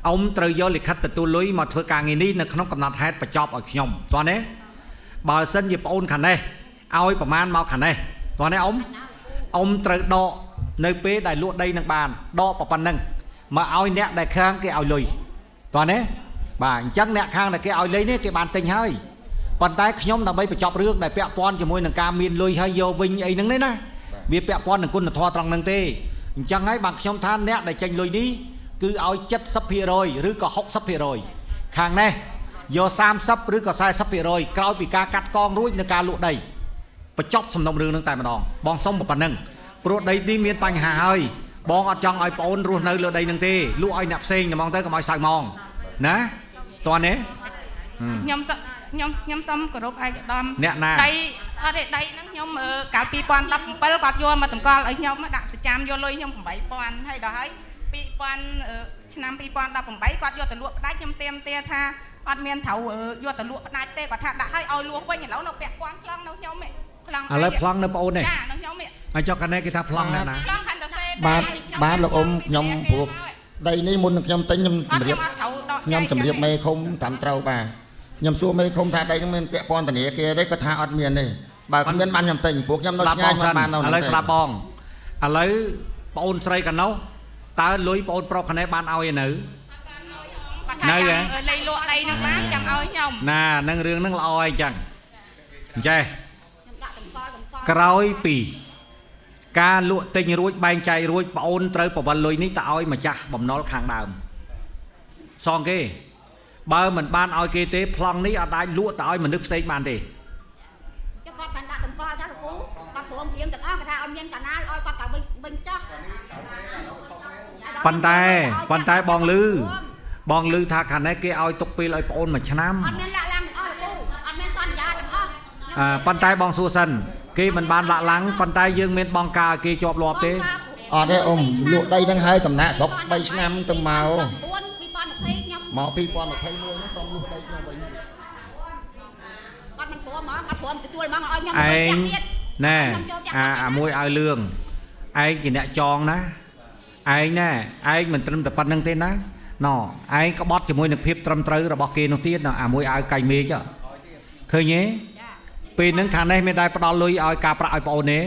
អ៊ំត្រូវយកលិខិតទទួលលុយមកធ្វើការងារនេះនៅក្នុងកំណត់ហេតុបញ្ចប់ឲ្យខ្ញុំតោះណាបើសិនជាប្អូនខាងនេះឲ្យប្រមាណមកខាងនេះតោះណាអ៊ំត្រូវដកនៅពេលដែលលក់ដីនឹងបានដកប៉ុណ្ណឹងមកឲ្យអ្នកដែលខាងគេឲ្យលុយតោះណាបាទអញ្ចឹងអ្នកខាងដែលគេឲ្យលុយនេះគេបានទិញហើយប៉ុន្តែខ្ញុំដើម្បីបញ្ចប់រឿងដែលពាក់ព័ន្ធជាមួយនឹងការមានលុយហើយយកវិញអីហ្នឹងណាវាពាក់ព័ន្ធនឹងគុណធម៌ត្រង់ហ្នឹងទេអញ្ចឹងហើយបានខ្ញុំថាអ្នកដែលចេញលុយនេះគឺឲ្យ 70% ឬក៏ 60% ខាងនេះយក 30 ឬក៏ 40% ក្រោយពីការកាត់កងរួចនៅការលក់ដីបញ្ចប់សំណុំរឿងហ្នឹងតែម្ដងបងសុំប៉ុណ្ណឹងព្រោះដីនេះមានបញ្ហាហើយបងអត់ចង់ឲ្យបងអូនរស់នៅលើដីហ្នឹងទេលក់ឲ្យអ្នកផ្សេងតែហ្មងទៅកុំឲ្យសៅម៉ងណាតើនេះ ខ្ញុំសូមគោរពឯកឧត្តម អ្នកណា ដី អត់ទេដីហ្នឹងខ្ញុំកាល2017គាត់យកមកតម្កល់ឲ្យខ្ញុំដាក់ប្រចាំយកលុយខ្ញុំ8000ហើយដល់ហើយឆ្នាំ2018គាត់យកទៅលក់ផ្ដាច់ខ្ញុំទៀមទាថាអត់មានត្រូវយកទៅលក់ផ្ដាច់ទេគាត់ថាដាក់ឲ្យលក់វិញឥឡូវនៅពាក់ព័ន្ធខ្លងនៅខ្ញុំខ្លង ឥឡូវប្លង់នៅបងអូននេះ ចានៅខ្ញុំ ហើយចុះខាងនេះគេថាប្លង់ណា ខ្លងខណ្ឌសេ បាទលោកអ៊ំខ្ញុំព្រោះដីនេះមុនខ្ញុំទិញខ្ញុំជម្រាបខ្ញុំជម្រាបមេឃុំតាមត្រូវបាទខ្ញុំសួរមេឃុំថាដីហ្នឹងមានពាក់ព័ន្ធធនាគារទេគាត់ថាអត់មានទេបើគ្មានបានខ្ញុំទិញព្រោះខ្ញុំនៅឆ្ងាយមិនបាននៅ ឥឡូវស្ដាប់បងឥឡូវបងអូនស្រីកណោះតើលុយបងអូនប្រុសខាងនេះបានឲ្យឯនៅ នៅហ៎លៃលក់ដីនឹងបានចាំឲ្យខ្ញុំ ណានឹងរឿងហ្នឹងល្អអីចឹងអញ្ចេះក្រោយពីការលក់ទិញរួចបែងចែករួចបងអូនត្រូវប្រវល់លុយនេះទៅឲ្យម្ចាស់បំណុលខាងដើមសងគេបើមិនបានឲ្យគេទេប្លង់នេះអត់អាចលក់ទៅឲ្យមនុស្សផ្សេងបានទេ គាត់បានដាក់តម្កល់ថាលោកគ្រូគាត់ព្រមព្រៀងទាំងអស់គាត់ថាអត់មានកណាលឲ្យគាត់ទៅវិញចោះ ប៉ុន្តែបងលឺថាខាងនេះគេឲ្យទុកពេលឲ្យបងអូនមួយឆ្នាំ អត់មានលាក់ឡើងទាំងអស់លោកគ្រូអត់មានសន្យាទាំងអស់ ប៉ុន្តែបងសួរសិនគេមិនបានលាក់ឡើងប៉ុន្តែយើងមានបងការឲ្យគេជាប់លាប់ទេ អត់ទេអ៊ំលក់ដីហ្នឹងហើយតំណាក់ស្រុក3ឆ្នាំទៅមក 2020ខ្ញុំ មក2021ហ្នឹងសូមលក់ដីខ្ញុំវិញ គាត់មិនព្រមហ្មងអត់ព្រមទទួលហ្មងឲ្យខ្ញុំ ឯងណែអាមួយឲ្យលឿងឯងជាអ្នកចងណាឯងណែឯងមិនត្រឹមតែប៉ុណ្្នឹងទេណាណ៎ឯងក្បត់ជាមួយនឹងភាពត្រឹមត្រូវរបស់គេនោះទៀតអាមួយឲ្យកៃមេឃឃើញទេពេលហ្នឹងខាងនេះមានដែរផ្ដល់លុយឲ្យការប្រាក់ឲ្យបងអូនទេ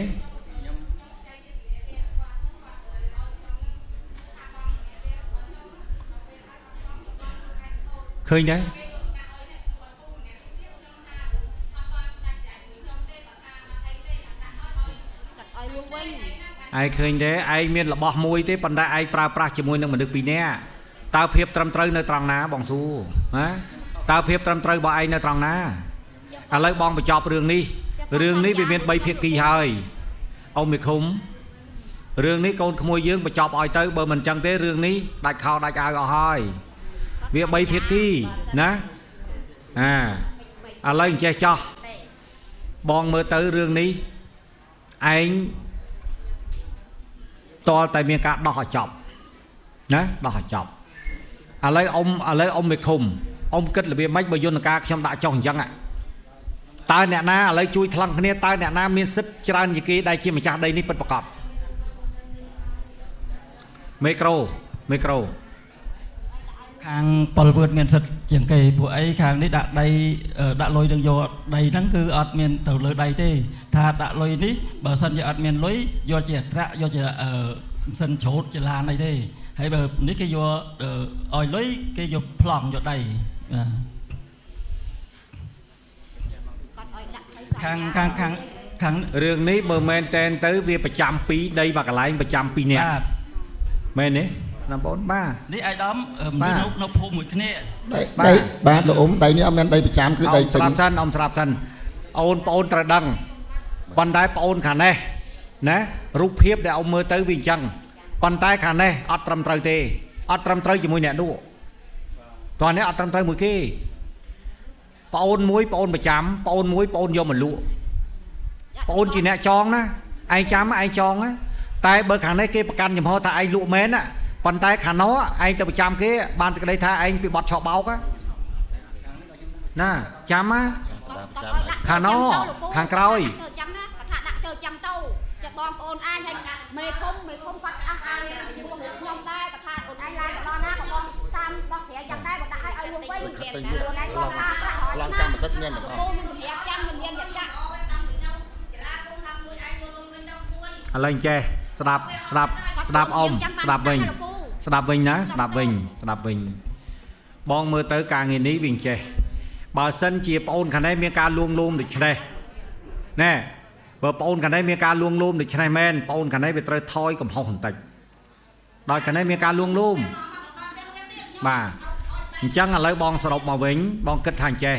ឃើញទេ ឯងឃើញទេឯងមានរបស់មួយទេប៉ុន្តែឯងប្រើប្រាស់ជាមួយនឹងមនុស្សពីរនាក់តើភាពត្រឹមត្រូវនៅត្រង់ណាបងសួរណាតើភាពត្រឹមត្រូវរបស់ឯងនៅត្រង់ណាឥឡូវបងបញ្ចប់រឿងនេះវាមាន3ភាគីហើយអ៊ំមេឃុំរឿងនេះកូនក្មួយយើងបញ្ចប់ឲ្យទៅបើមិនចឹងទេរឿងនេះដាច់ខោដាច់អាវអស់ហើយវា3ភាគីណាឥឡូវអញ្ចេះចោះបងមើលទៅរឿងនេះឯង តលតែមានការដោះឲ្យចប់ណាដោះឲ្យចប់ឥឡូវអ៊ំមេឃុំអ៊ំគិតរបៀបម៉េចបើយន្តការខ្ញុំដាក់ចុះអញ្ចឹងតើអ្នកណាឥឡូវជួយថ្លឹងគ្នាតើអ្នកណាមានសិទ្ធិច្រើនជាងគេដែលជាម្ចាស់ដីនេះពិតប្រាកដមីក្រូ ខាងពលវឿនមានសិទ្ធិជាងគេពួកអីខាងនេះដាក់ដីដាក់លុយនឹងយកដីហ្នឹងគឺអត់មានទៅលើដីទេថាដាក់លុយនេះបើសិនជាអត់មានលុយយកជាអត្រាយកជាសិនច្រូតជាឡានអីទេហើយបើនេះគេយកឲ្យលុយគេយកប្លង់យកដីខាងរឿងនេះបើមែនតែនទៅវាប្រចាំ2ដីមួយកន្លែងប្រចាំ2នាក់មែនទេណាបងបាទនេះអាយដាមនៅភូមិមួយគ្នាដីបាទលោកអ៊ំដីនេះអត់មានដីប្រចាំគឺដីស្រាប់សិនអ៊ំស្រាប់សិនអូនបងអូនត្រូវដឹងប៉ុន្តែបងអូនខាងនេះណារូបភាពដែលអ៊ំមើលទៅវាអញ្ចឹងប៉ុន្តែខាងនេះអត់ត្រឹមត្រូវទេអត់ត្រឹមត្រូវជាមួយអ្នកនោះតោះនេះអត់ត្រឹមត្រូវមួយគេបងអូនមួយបងអូនប្រចាំបងអូនមួយបងអូនយកមកលក់បងអូនជាអ្នកចងណាឯងចាំឯងចងណាតែបើខាងនេះគេប្រកាន់ចំហថាឯងលក់មែនណាប៉ុន្តែខាងនោះឯងទៅប្រចាំគេបានក្តីថាឯងពីបត់ឆោបោកណាចាំណាខាងនោះខាងក្រោយ បងប្អូនអាយហើយមេឃុំគាត់អះអាងខ្ញុំដែរគាត់ថាអូនអាយឡាយដល់ណាក៏បងតាមដោះស្រាយយ៉ាងដែរបើដាក់ឲ្យលុយវិញខ្លួនឯងក៏តាមប្រាក់ហើយឡងចាំមិនមានទាំងអស់ខ្ញុំប្រាប់ចាំមិនមានយ៉ាងចាក់ឥឡូវចេះស្ដាប់អ៊ំស្ដាប់វិញណាស្ដាប់វិញបងមើលទៅការងារនេះវិញចេះបើសិនជាប្អូនខាងនេះមានការលួងលោមដូចនេះណែបើប្អូនខាងនេះមានការលួងលោមដូចនេះមែនប្អូនខាងនេះវាត្រូវថយកំហុសបន្តិចដោយខាងនេះមានការលួងលោមបាទអញ្ចឹងឥឡូវបងសរុបមកវិញបងគិតថាអញ្ចេះ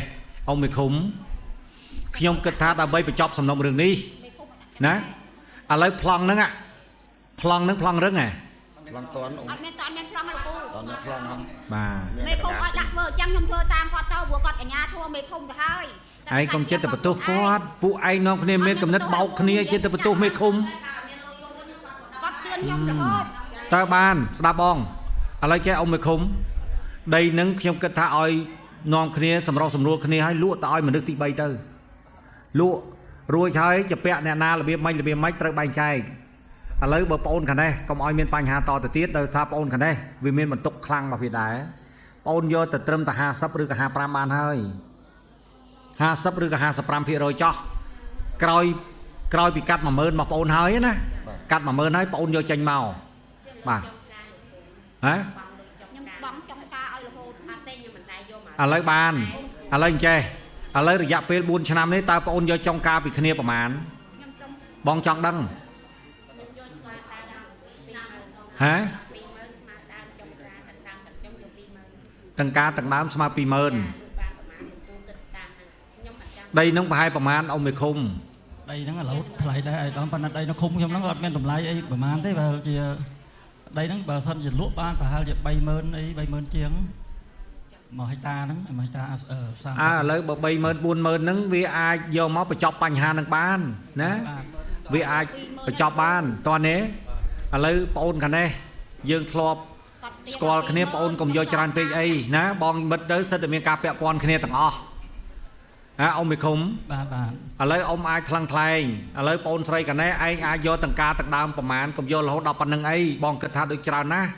អ៊ំមេឃុំខ្ញុំគិតថាដើម្បីបញ្ចប់សំណុំរឿងនេះណាឥឡូវប្លង់ហ្នឹងប្លង់រឹងហ៎ ឡងតន់អ៊ំអត់មានប្លង់លោកគ្រូ អ្នកខ្លងហ្នឹង បាទ មេឃុំអត់ដាក់ធ្វើអញ្ចឹងខ្ញុំធ្វើតាមគាត់ទៅព្រោះគាត់កញ្ញាធัวមេឃុំទៅហើយ ឯងកុំចិត្តទៅបន្ទោសគាត់ពួកឯងនាំគ្នាមានកំណត់បោកគ្នាចិត្តទៅបន្ទោសមេឃុំ គាត់ទឿនខ្ញុំរហូត តើបានស្ដាប់បងឥឡូវចេះអ៊ំមេឃុំដីនឹងខ្ញុំគិតថាឲ្យនាំគ្នាសម្រុះសម្រួលគ្នាឲ្យលក់ទៅឲ្យមនុស្សទី3ទៅលក់រួចហើយជាពាក់អ្នកណារបៀបម៉េចត្រូវបែងចែកឥឡូវបើប្អូនខាងនេះកុំឲ្យមានបញ្ហាតទៅទៀតដោយថាប្អូនខាងនេះវាមានបន្ទុកខ្លាំងមកវាដែរប្អូនយកទៅត្រឹមតែ50ឬក៏55បានហើយ50ឬក៏55% ចោះក្រោយពីកាត់ 10000 មកប្អូនហើយណាកាត់ 10000 ហើយប្អូនយកចេញមកបាទហ៎ ខ្ញុំបងចង់ការឲ្យរហូតអត់ទេខ្ញុំមិនដែរយកមក ឥឡូវបានឥឡូវអញ្ចេះឥឡូវរយៈពេល4ឆ្នាំនេះតើប្អូនយកចង់ការពីគ្នាប្រមាណបងចង់ដឹងហ៎ទាំងការទាំងដើមស្មើ 20000 ដីនឹងប្រហែលប្រមាណអ៊ំមេឃុំ ដីហ្នឹងឥឡូវថ្លៃដែរឲ្យដល់ប៉ុន្តែដីនៅឃុំខ្ញុំហ្នឹងអត់មានតម្លៃអីប្រហែលទេបើជាដីហ្នឹងបើសិនជាលក់បានប្រហែលជា 30000 អី 30000 ជាង1ហិកតាហ្នឹង1ហិកតា30 ឥឡូវបើ 30000 40000 ហ្នឹងវាអាចយកមកបញ្ចប់បញ្ហានឹងបានណាវាអាចបញ្ចប់បានតោះនេះឥឡូវប្អូនខាងនេះយើងធ្លាប់ស្គាល់គ្នាប្អូនកុំយកច្រើនពេកអីណាបងមិត្តទៅសិតតែមានការពាក់ព័ន្ធគ្នាទាំងអស់អ៊ំមេឃុំ បាទ ឥឡូវអ៊ំអាចថ្លឹងថ្លែងឥឡូវបងស្រីកណែឯងអាចយកទាំងការទាំងដើមប្រមាណកុំយករហូតដល់ប៉ុណ្្នឹងអីបងគិតថាដូចច្រើនណាស់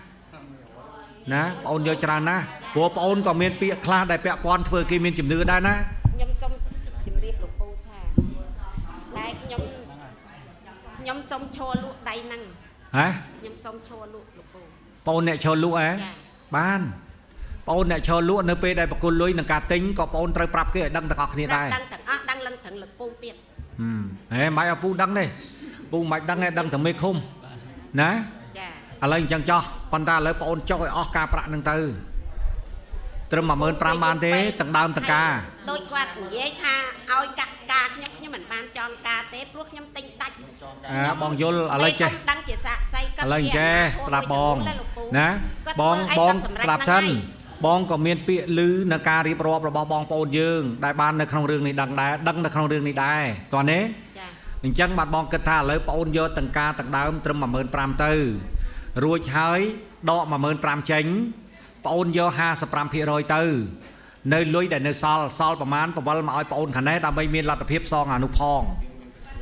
ណាបងយកច្រើនណាស់ព្រោះបងក៏មានពាក្យខ្លះដែលពាក់ព័ន្ធធ្វើគេមានជំនឿដែរណា ខ្ញុំសូមជម្រាបលោកពូថាតែខ្ញុំសូមឈរលក់ដៃហ្នឹង ហ៎ ខ្ញុំសូមឈរលក់លោកពូ បងអ្នកឈរលក់ហ៎បានបងអ្នកឈរលក់នៅពេលដែលបកគលលុយនឹងការទិញក៏បងត្រូវប្រាប់គេឲ្យដឹងទាំងអស់គ្នាដែរ ដឹងទាំងអស់ដឹងឡើងទាំងលោកពូទៀត ហេមិនឲ្យពូដឹងទេពូមិនដឹងទេដឹងតែមេឃុំណា ចា ឥឡូវអញ្ចឹងចោះប៉ុន្តែឥឡូវបងចុះឲ្យអស់ការប្រាក់នឹងទៅត្រឹម 15000 បានទេទាំងដើមទាំងការ ដូចគាត់និយាយថាឲ្យកាក់ការខ្ញុំមិនបានចង់ការទេព្រោះខ្ញុំទិញដាច់ បងយល់ឥឡូវចេះ ដឹងជាសាក់សៃគាត់ ឥឡូវចេះស្ដាប់បងណាបងស្ដាប់សិនបងក៏មានពាក្យឮនៅការរៀបរាប់របស់បងប្អូនយើងដែលបាននៅក្នុងរឿងនេះដឹងដែរដឹងនៅក្នុងរឿងនេះដែរតោះនេះ ចា អញ្ចឹងបាទបងគិតថាឥឡូវបងយកទាំងការទាំងដើមត្រឹម 15000 ទៅរួចហើយដក 15000 ចេញបងយក 55% ទៅនៅលុយដែលនៅសល់ប្រមាណបវលមកឲ្យបងខាងនេះដើម្បីមានលទ្ធភាពសងអានោះផង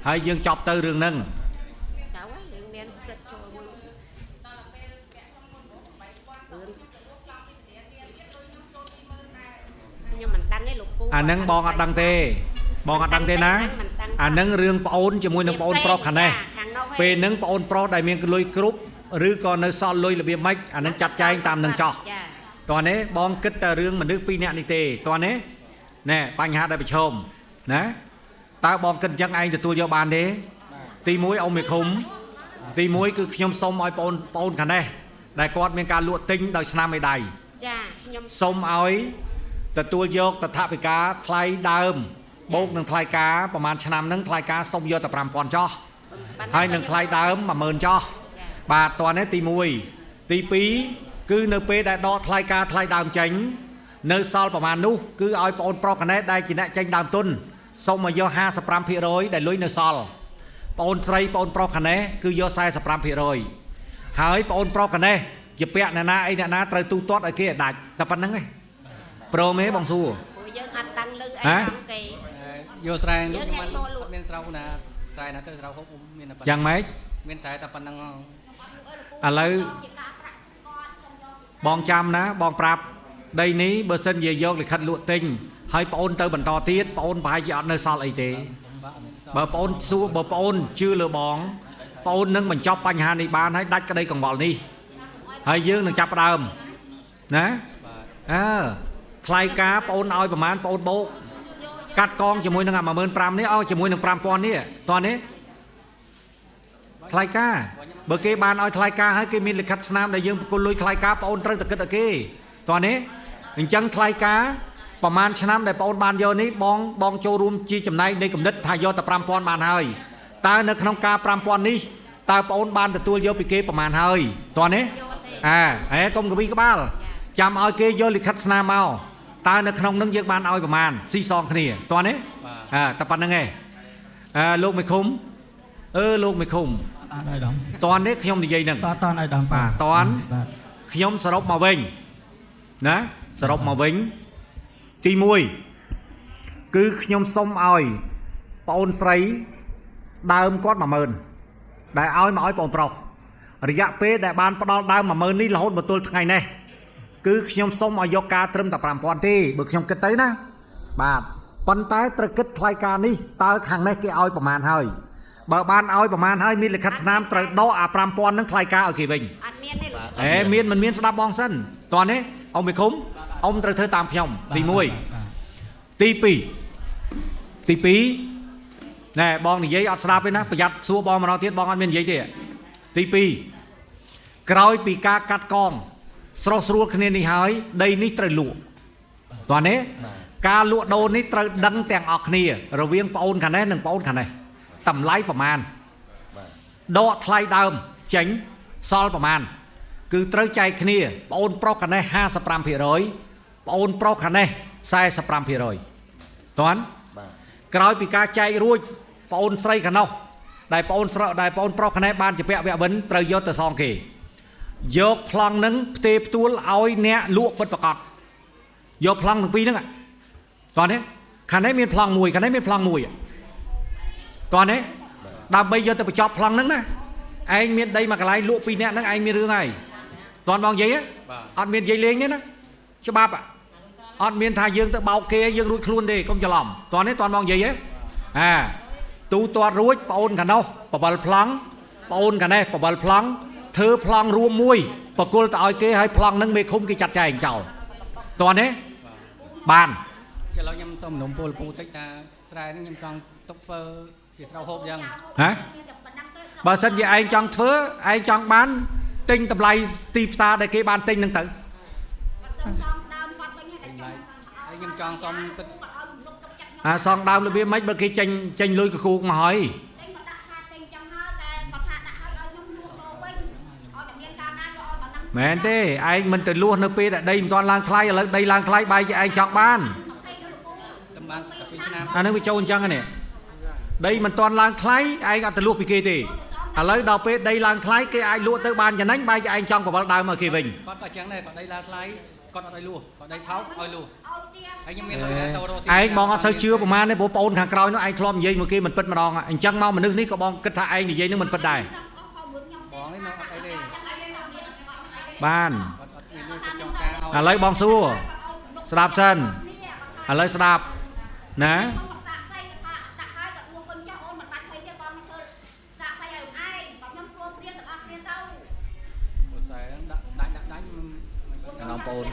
ហើយយើងចប់ទៅរឿងហ្នឹង ចៅហើយយើងមានសិទ្ធចូលមួយខ្ញុំមិនដឹងទេលោកពូ អាហ្នឹងបងអត់ដឹងទេបងអត់ដឹងទេណាអាហ្នឹងរឿងប្អូនជាមួយនឹងប្អូនប្រុសខាងនេះពេលហ្នឹងប្អូនប្រុសដែលមានលុយគ្រប់ឬក៏នៅសល់លុយរបៀបម៉េចអាហ្នឹងចាត់ចែងតាមនឹងចោះតោះនេះបងគិតតែរឿងមនុស្ស2នាក់នេះទេតោះនេះណែបញ្ហាដែលប្រឈមណាតើបងគិតអញ្ចឹងឯងទទួលយកបានទេទី1អ៊ំមេឃុំទី1គឺខ្ញុំសុំឲ្យប្អូនខាងនេះដែលគាត់មានការលក់ទិញដោយស្នាមឯដៃ ចាខ្ញុំ សុំឲ្យទទួលយកតថវិកាថ្លៃដើមបូកនឹងថ្លៃការប្រហែលឆ្នាំហ្នឹងថ្លៃការសុំយកតែ 5000 ចោះហើយនឹងថ្លៃដើម 10000 ចោះបាទតោះនេះទី1ទី2គឺនៅពេលដែលដកថ្លៃការថ្លៃដើមចេញនៅសល់ប្រហែលនោះគឺឲ្យបងប្រុសកណែដែលជាអ្នកចេញដើមទុនសុំមកយក 55% ដែលលុយនៅសល់បងស្រីបងប្រុសកណែគឺយក 45% ហើយបងប្រុសកណែជាពាក់អ្នកណាអីអ្នកណាត្រូវទូទាត់ឲ្យគេឲ្យដាច់តែប៉ុណ្្នឹងឯងព្រមទេបងសួរ ព្រោះយើងអត់ដឹងលឺអីផងគេ យកស្រែង យើងអ្នកឈរលក់ មានស្រោណាស្រែណាទៅស្រោហូបមានតែប៉ុណ្ណឹង យ៉ាងម៉េច មានស្រែតែប៉ុណ្ណឹង ឥឡូវបងចាំណាបងប្រាប់ដីនេះបើសិនជាយកលិខិតលក់ទិញហើយប្អូនទៅបន្តទៀតប្អូនប្រហែលជាអត់នៅសល់អីទេបើប្អូនសួរបើប្អូនជឿលើបងប្អូននឹងបញ្ចប់បញ្ហានេះបានហើយដាច់ក្តីកង្វល់នេះហើយយើងនឹងចាប់ផ្ដើមណាថ្លៃការប្អូនឲ្យប្រមាណប្អូនបូកកាត់កងជាមួយនឹង 15000 នេះឲ្យជាមួយនឹង 5000 នេះតោះនេះថ្លៃការបើគេបានឲ្យថ្លៃការហើយគេមានលិខិតស្នាមដែលយើងបកគលលុយថ្លៃការប្អូនត្រូវតែគិតឲ្យគេតោះនេះអញ្ចឹងថ្លៃការប្រមាណឆ្នាំដែលប្អូនបានយកនេះបងចូលរួមជាចំណែកនៃគំនិតថាយកតែ 5000 បានហើយតើនៅក្នុងការ 5000 នេះតើប្អូនបានទទួលយកពីគេប្រមាណហើយតោះនេះ យកទេ ហើយកុំកវីក្បាលចាំឲ្យគេយកលិខិតស្នាមមកតើនៅក្នុងនឹងយើងបានឲ្យប្រមាណស៊ីសងគ្នាតោះនេះតែប៉ុណ្្នឹងឯងលោកមេឃុំលោកមេឃុំអត់ឲ្យដំ តននេះខ្ញុំនិយាយហ្នឹងតឲ្យដំបាទតនខ្ញុំសរុបមកវិញណាសរុបមកវិញទី1គឺខ្ញុំសុំឲ្យបងអូនស្រីដើមគាត់ 10000 ដែលឲ្យមកឲ្យបងប្រុសរយៈពេលដែលបានផ្ដល់ដើម 10000 នេះរហូតមកទល់ថ្ងៃនេះគឺខ្ញុំសុំឲ្យយកការត្រឹមតែ 5000 ទេបើខ្ញុំគិតទៅណាបាទប៉ុន្តែត្រូវគិតថ្លៃការនេះតើខាងនេះគេឲ្យប្រមាណហើយបើបានឲ្យប្រមាណហើយមានលិខិតស្នាមត្រូវដកអា 5000 ហ្នឹងថ្លៃការឲ្យគេវិញអត់មានទេមានមិនមានស្ដាប់បងសិនតោះនេះអ៊ំមេឃុំអ៊ំត្រូវធ្វើតាមខ្ញុំទី1ទី2ណែបងនិយាយអត់ស្ដាប់ទេណាប្រយ័ត្នសួរបងម្ដងទៀតបងអត់មាននិយាយទេទី2ក្រោយពីការកាត់កងស្រស់ស្រួលគ្នានេះហើយដីនេះត្រូវលក់តោះនេះការលក់ដូរនេះត្រូវដឹងទាំងអស់គ្នារវាងប្អូនខាងនេះនិងប្អូនខាងនេះតម្លៃប្រមាណដកថ្លៃដើមចេញសល់ប្រមាណគឺត្រូវចែកគ្នាប្អូនប្រុសខាងនេះ 55% ប្អូនប្រុសខាងនេះ 45% តើក្រោយពីការចែករួចប្អូនស្រីខាងនោះដែលប្អូនប្រុសខាងនេះបានជាពាក់វគ្គវិនត្រូវយកទៅសងគេយកប្លង់នឹងផ្ទេផ្ទួលឲ្យអ្នកលក់ពិតប្រាកដយកប្លង់ទាំងពីរហ្នឹងតោះនេះខាងនេះមានប្លង់មួយខាងនេះមានប្លង់មួយតោះនេះដើម្បីយកទៅបញ្ចប់ប្លង់ហ្នឹងណាឯងមានដីមួយកន្លែងលក់2នាក់ហ្នឹងឯងមានរឿងហើយតោះបងនិយាយអត់មាននិយាយលេងទេណាច្បាប់អត់មានថាយើងទៅបោកគេយើងរួចខ្លួនទេកុំច្រឡំតោះនេះតោះបងនិយាយទូទាត់រួចប្អូនខាងនោះ7ប្លង់ប្អូនខាងនេះ7ប្លង់ធ្វើប្លង់រួមមួយបកគលទៅឲ្យគេឲ្យប្លង់ហ្នឹងមេឃុំគេចាត់ចែងចោលតោះនេះបានឥឡូវខ្ញុំសូមនំពលពូតិចថាស្រែហ្នឹងខ្ញុំចង់ទុកធ្វើជាស្រោហូបយ៉ាងបើសិនជាឯងចង់ធ្វើឯងចង់បានទិញតម្លៃទីផ្សារដែលគេបានទិញហ្នឹងទៅខ្ញុំចង់សុំទឹកសងដើមរបៀបម៉េចបើគេចេញលុយកគូកមកហើយមែនទេឯងមិនទៅលួសនៅពេលដែលដីមិនទាន់ឡើងថ្លៃឥឡូវដីឡើងថ្លៃបែរជាឯងចង់បានអានឹងវាចូលអញ្ចឹងហ្នឹងដីមិនទាន់ឡើងថ្លៃឯងអត់ទៅលួសពីគេទេឥឡូវដល់ពេលដីឡើងថ្លៃគេអាចលក់ទៅបានចំណេញបែរជាឯងចង់បវលដើមមកគេវិញគាត់ក៏អញ្ចឹងដែរគាត់ដីឡើងថ្លៃគាត់អត់ឲ្យលួសគាត់ដីថោកឲ្យលួសហើយខ្ញុំមានលុយទៅរកឯងបងអត់សូវជឿប្រហែលទេព្រោះបងអូនខាងក្រោយនោះឯងធ្លាប់និយាយមួយគេមិនពិតម្ដងអញ្ចឹងមកមនុស្សនេះក៏បងគិតថាឯងនិយាយនឹងមិនពិតដែរបងនេះមកអត់អីទេបានឥឡូវបងសួរស្ដាប់សិនឥឡូវស្ដាប់ណាកណ្ដុំបងអូន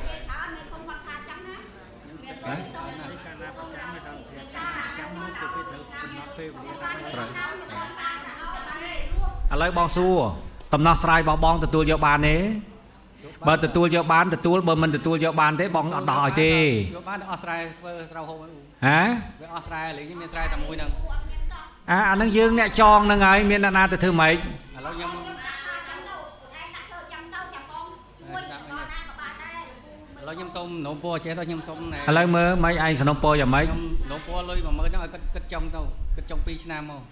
ឥឡូវបងសួរដំណោះស្រាយរបស់បងទទួលយកបានទេបើទទួលយកបានទទួលបើមិនទទួលយកបានទេបងអត់ដោះឲ្យទេយកបានអស់ស្រែធ្វើស្រោហូបហ៎វាអស់ស្រែលេងមានស្រែតែមួយហ្នឹងអាហ្នឹងយើងអ្នកចងហ្នឹងហើយមានអ្នកណាទៅធ្វើម៉េចឥឡូវខ្ញុំឥឡូវខ្ញុំសុំនំពោចេះទៅខ្ញុំសុំឥឡូវមើលមិនឯងសំណុំពោយ៉ាងម៉េចខ្ញុំនំពោលុយ10000ហ្នឹងឲ្យគិតចុងទៅគិតចុង2ឆ្នាំមក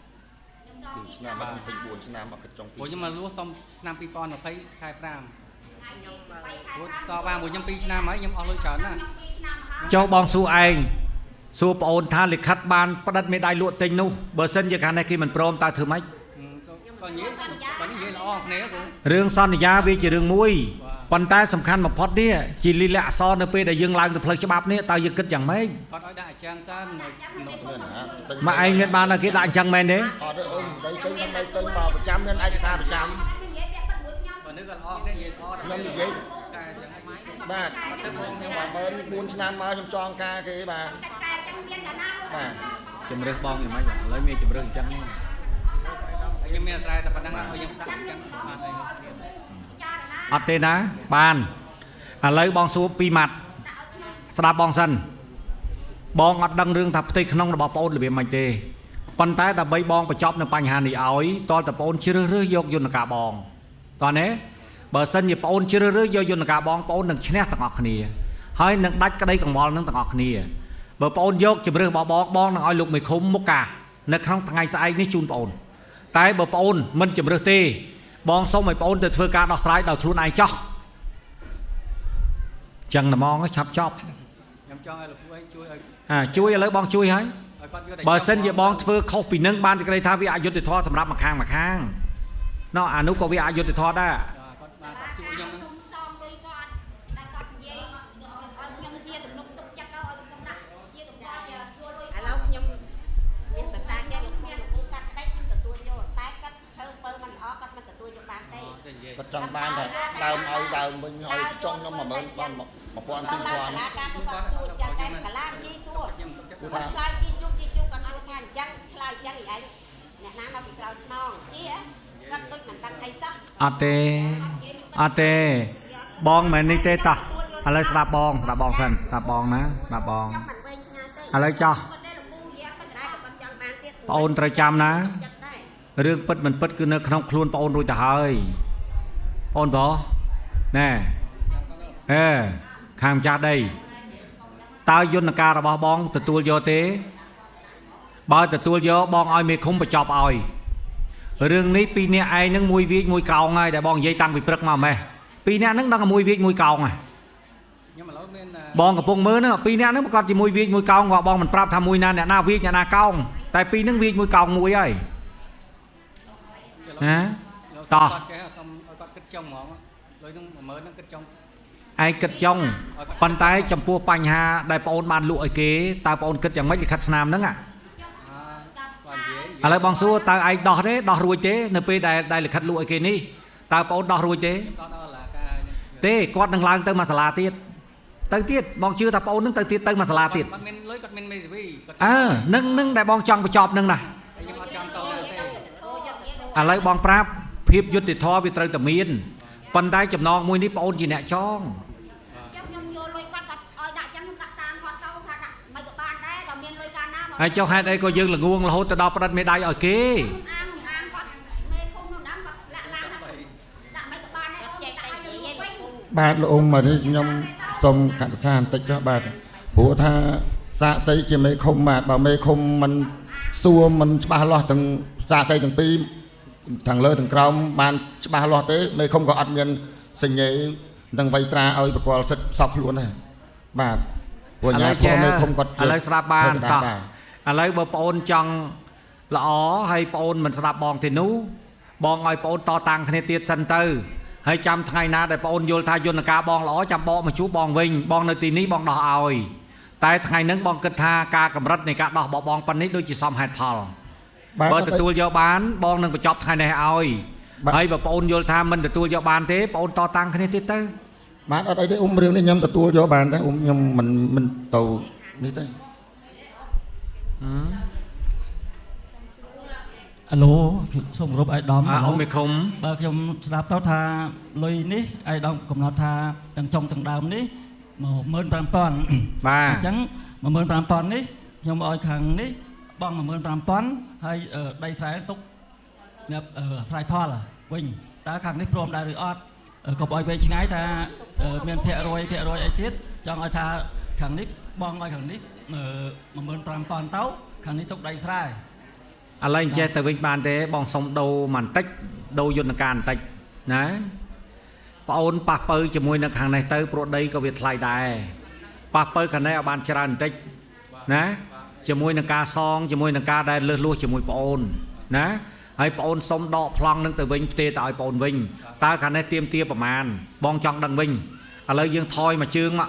2ឆ្នាំមក4ឆ្នាំមកគិតចុង2ខ្ញុំមកលួសសុំឆ្នាំ2020ខែ5ព្រោះតបានមួយខ្ញុំ2ឆ្នាំហើយខ្ញុំអស់លុយច្រើនណាស់ចុះបងសួរឯងសួរប្អូនថាលិខិតបានផ្ដិតមេដាយលក់ទិញនោះបើសិនជាខាងនេះគេមិនព្រមតើធ្វើម៉េចក៏និយាយល្អគ្នាគ្រូរឿងសន្យាវាជារឿងមួយប៉ុន្តែសំខាន់បំផុតនេះជាលិលាអក្សរនៅពេលដែលយើងឡើងទៅផ្លូវច្បាប់នេះតើយើងគិតយ៉ាងម៉េចគាត់ឲ្យដាក់អញ្ចឹងសិនមកឯងមានបានតែគេដាក់អញ្ចឹងមែនទេអត់ទេអ៊ំដីទិញមិនដីទិញមកប្រចាំមានឯកសារប្រចាំបើនេះក៏ល្អគ្នានិយាយល្អខ្ញុំនិយាយបាទទៅបងខ្ញុំ4ឆ្នាំមកខ្ញុំចងការគេបាទបាទជំរឿសបងយ៉ាងម៉េចឥឡូវមានជំរឿសអញ្ចឹងខ្ញុំមានស្រែតែប៉ុណ្ណឹងខ្ញុំដាក់អញ្ចឹងបានហើយអត់ទេណាបានឥឡូវបងសួរ2ម៉ាត់ស្ដាប់បងសិនបងអត់ដឹងរឿងថាផ្ទៃក្នុងរបស់បងអូនរបៀបម៉េចទេប៉ុន្តែដើម្បីបងបញ្ចប់នៅបញ្ហានេះឲ្យតលតបងជ្រើសរើសយកយន្តការបងតោះណាប បើសិនជាបងអូនជ្រើសរើសយកយន្តការបងប្អូននឹងឈ្នះទាំងអស់គ្នាហើយនឹងដាច់ក្តីកង្វល់នឹងទាំងអស់គ្នាបើបងអូនយកជំរឿសរបស់បងនឹងឲ្យលោកមេឃុំមុខកានៅក្នុងថ្ងៃស្អែកនេះជូនបងអូនតែបើបងអូនមិនជំរឿសទេបងសូមឲ្យបងអូនទៅធ្វើការដោះស្រាយដោយខ្លួនឯងចោះចឹងតែហ្មងឆាប់ចប់ខ្ញុំចង់ឲ្យលោកគ្រូឯងជួយឲ្យជួយឥឡូវបងជួយហើយ គាត់ បើសិនជាបងធ្វើខុសពីនឹងបានតែគេថាវាអយុត្តិធម៌សម្រាប់ម្ខាងណោះអានោះក៏វាអយុត្តិធម៌ដែរ គាត់បានគាត់ជួយខ្ញុំហ្នឹង តលុយគាត់តែគាត់និយាយឲ្យខ្ញុំជាទំនុកទុកចិត្តដល់ឲ្យខ្ញុំដាក់ជាទំនុកជាជួយលុយ ឥឡូវខ្ញុំមានប្រសាចេះលោកមានលោកគ្រូកាត់ក្តីខ្ញុំទទួលយកតែគាត់ធ្វើបើមិនល្អគាត់មិនទទួលយកបានទេ គាត់ចង់បានតែដើមឲ្យដើមវិញឲ្យចង់ខ្ញុំ10000 ការគាត់ទួចាត់តែកាឡាជីសួរគាត់ឆ្លើយជីជុកគាត់អត់ថាអញ្ចឹងឆ្លើយអញ្ចឹងឯងអ្នកណាមកពីក្រោយខ្នងជាគាត់ដូចមិនដឹងអីសោះ អត់ទេបងមិននេះទេតោះឥឡូវស្ដាប់បងសិនស្ដាប់បងណាស្ដាប់បងឥឡូវចោះបងអូនត្រូវចាំណារឿងពិតមិនពិតគឺនៅក្នុងខ្លួនបងអូនរួចទៅហើយបងអូនបងណែខាងម្ចាស់ដីតើយន្តការរបស់បងទទួលយកទេបើទទួលយកបងឲ្យមេឃុំបញ្ចប់ឲ្យរឿងនេះពីរនាក់ឯងនឹងមួយវាចមួយកោងហើយដែលបងនិយាយតាំងពីព្រឹកមកម៉េះពីរនាក់ហ្នឹងដឹងតែមួយវាចមួយកោងហើយខ្ញុំឥឡូវមាន បងកំពុងមើលហ្នឹងពីរនាក់ហ្នឹងប្រកាសជាមួយវាចមួយកោងក៏បងមិនប្រាប់ថាមួយណាអ្នកណាវាចអ្នកណាកោងតែពីរហ្នឹងវាចមួយកោងមួយហើយណាតោះ គាត់ចេះគាត់គិតចុងហ្មងលុយហ្នឹង10000ហ្នឹងគិតចុង ឯងគិតចុងប៉ុន្តែចំពោះបញ្ហាដែលបងអូនបានលក់ឲ្យគេតើបងអូនគិតយ៉ាងម៉េចលិខិតស្នាមហ្នឹងឥឡូវបងសួរតើឯងដោះទេដោះរួចទេនៅពេលដែលលិខិតលក់ឲ្យគេនេះតើបងអូនដោះរួចទេទេគាត់នឹងឡើងទៅមកសាលាទៀតទៅទៀតបងជឿថាបងអូននឹងទៅទៀតទៅមកសាលាទៀតគាត់មានលុយគាត់មានមេធាវីនឹងដែលបងចង់បញ្ចប់នឹងណាខ្ញុំអត់ចង់តទេឥឡូវបងប្រាប់ភាពយុត្តិធម៌វាត្រូវតែមានប៉ុន្តែចំណងមួយនេះបងអូនជាអ្នកចង ខ្ញុំយកលុយគាត់ឲ្យដាក់ចឹងដាក់តាមគាត់ទៅថាដាក់មិនក៏បានដែរក៏មានលុយកាលណាមក ហើយចុះហេតុអីក៏យើងល្ងងរហូតទៅដល់ផ្ដិតមេដៃឲ្យគេ អាងគាត់មេឃុំនោះដើមគាត់លាក់ឡានដាក់មិនក៏បានដែរចេះតែនិយាយវិញ បាទលោកអ៊ំមកនេះខ្ញុំសូមកសិសាបន្តិចចុះបាទព្រោះថាសាកសីជាមេឃុំបាទបើមេឃុំមិនសួរមិនច្បាស់លាស់ទាំងសាកសីទាំងពីរទាំងលើទាំងក្រោមបានច្បាស់លាស់ទេមេឃុំក៏អត់មានសញ្ញេនឹងវៃត្រាឲ្យប្រកល់សិទ្ធសពខ្លួនដែរបាទព្រោះញ៉ាំធំមេឃុំគាត់ឥឡូវស្ដាប់បានតោះឥឡូវបើបងអូនចង់ល្អហើយបងអូនមិនស្ដាប់បងទេនោះបងឲ្យបងអូនតតាំងគ្នាទៀតសិនទៅហើយចាំថ្ងៃណាដែលបងអូនយល់ថាយន្តការបងល្អចាំបកមកជួបបងវិញបងនៅទីនេះបងដោះឲ្យតែថ្ងៃហ្នឹងបងគិតថាការកម្រិតនៃការដោះបបងប៉ុណ្នេះដូចជាសមហេតុផលបើទទួលយកបានបងនឹងបញ្ចប់ថ្ងៃនេះឲ្យហើយបើបងអូនយល់ថាមិនទទួលយកបានទេបងអូនតតាំងគ្នាទៀតទៅបាទអត់អីទេអ៊ំរឿងនេះខ្ញុំទទួលយកបានតែអ៊ំខ្ញុំមិនទៅនេះទេ អាឡូសូមគោរពអាយដាម អ៊ំមេឃុំ បើខ្ញុំស្ដាប់ទៅថាលុយនេះអាយដាមកំណត់ថាទាំងចុងទាំងដើមនេះ 15000 បាទអញ្ចឹង 15000 នេះខ្ញុំឲ្យខាងនេះបង 15000 ហើយដីស្រែទុកស្រ័យផលវិញតើខាងនេះព្រមដែរឬអត់ក៏ឲ្យវែងឆ្ងាយថាមានភាគរយអីទៀតចង់ឲ្យថាខាងនេះបងឲ្យខាងនេះ 15000 ទៅខាងនេះទុកដីស្រែ ឥឡូវចេះទៅវិញបានទេបងសុំដូរបន្តិចដូរយន្តការបន្តិចណាបងអូនប៉ះពៅជាមួយនឹងខាងនេះទៅព្រោះដីក៏វាថ្លៃដែរប៉ះពៅខាងនេះឲ្យបានច្រើនបន្តិចណាជាមួយនឹងការសងជាមួយនឹងការដែលលើសលួសជាមួយបងអូនណាហើយបងអូនសុំដកប្លង់នឹងទៅវិញផ្ទេទៅឲ្យបងអូនវិញតើខាងនេះទៀមទាប្រមាណបងចង់ដឹងវិញឥឡូវយើងថយមកជើងមក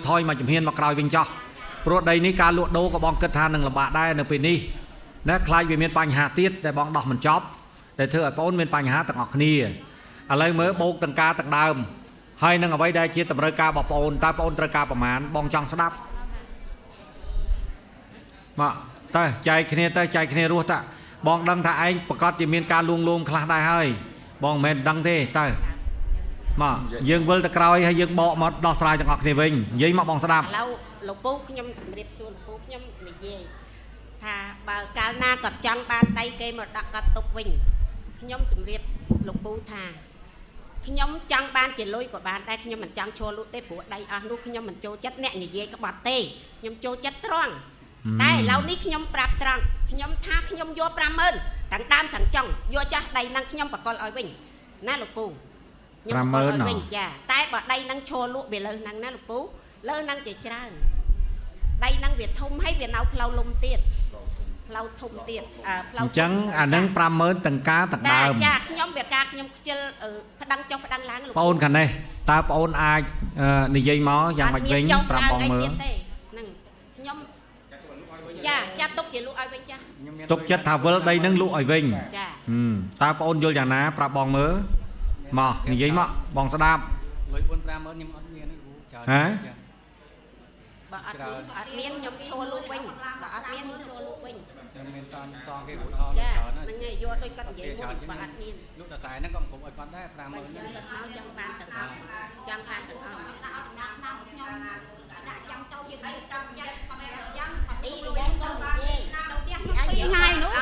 ថយមកជំហានមកក្រោយវិញចោះព្រោះដីនេះការលក់ដូរក៏បងគិតថានឹងលំបាកដែរនៅពេលនេះ ណាខ្លាចវាមានបញ្ហាទៀតដែលបងដោះមិនចប់ដែលធ្វើឲ្យបងមានបញ្ហាទាំងអស់គ្នាឥឡូវមើលបោកទាំងការទាំងដើមហើយនឹងអ្វីដែលជាតម្រូវការរបស់បងតើបងត្រូវការប្រមាណបងចង់ស្ដាប់មកទៅចែកគ្នារស់តាបងដឹងថាឯងប្រកាសជាមានការលួងលោមខ្លះដែរហើយបងមិនមែនដឹងទេទៅមកយើងវិលទៅក្រោយហើយយើងបកមកដោះស្រាយទាំងអស់គ្នាវិញនិយាយមកបងស្ដាប់ ឥឡូវលោកពូខ្ញុំជម្រាបសួរលោកពូខ្ញុំនិយាយថាបើកាលណាគាត់ចង់បានដៃគេមកដាក់គាត់ទុកវិញខ្ញុំជម្រាបលោកពូថា ខ្ញុំចង់បានជាលុយក៏បានដែរខ្ញុំមិនចង់ឈរលក់ទេព្រោះដៃអស់នោះខ្ញុំមិនចូលចិត្តអ្នកនិយាយក្បត់ទេខ្ញុំចូលចិត្តត្រង់តែឥឡូវនេះខ្ញុំប្រាប់ត្រង់ខ្ញុំថាខ្ញុំយក 50000 ទាំងដើមទាំងចុងយកចាស់ដៃនឹងខ្ញុំបកលឲ្យវិញណាលោកពូខ្ញុំបកលឲ្យវិញចាតែបើដៃនឹងឈរលក់វាលើហ្នឹងណាលោកពូលើហ្នឹងជាច្រើនដៃនឹងវាធំហើយវានៅផ្លូវលំទៀតផ្លូវធំទៀតផ្លូវអញ្ចឹង អានឹង 50000 ទាំងការទាំងដើមចាខ្ញុំវាការខ្ញុំខ្ជិលប្តឹងចុះប្តឹងឡើងលោកបងអូនខាងនេះតើបងអូនអាចនិយាយមកយ៉ាងម៉េចវិញប្រាប់បងមើលហ្នឹងខ្ញុំចាចាត់ទុកជាលក់ឲ្យវិញចាទុកចិត្តថាវិលដីនឹងលក់ឲ្យវិញចាតើបងអូនយល់យ៉ាងណាប្រាប់បងមើលមកនិយាយមកបងស្ដាប់លុយ 4-50000 ខ្ញុំអត់មានទេគ្រូច្រើនហ៎បើអត់មានខ្ញុំឈរលក់វិញបើអត់មានខ្ញុំឈរលក់វិញខ្ញុំមានតាមសងគេរួចអស់ច្រើនហ្នឹងហើយយកដូចគាត់និយាយមកបើអត់មានលក់តែខ្សែហ្នឹងក៏មិនគ្រប់ឲ្យគាត់ដែរ 50000 មកចង់បានទាំងអស់ចង់បានទាំងអស់ខ្ញុំដាក់ចាំចូលជាទៅតាមចិត្តយ៉ាងអីយ៉ាងក៏និយាយទៅផ្ទះខ្ញុំពីថ្ងៃនោះ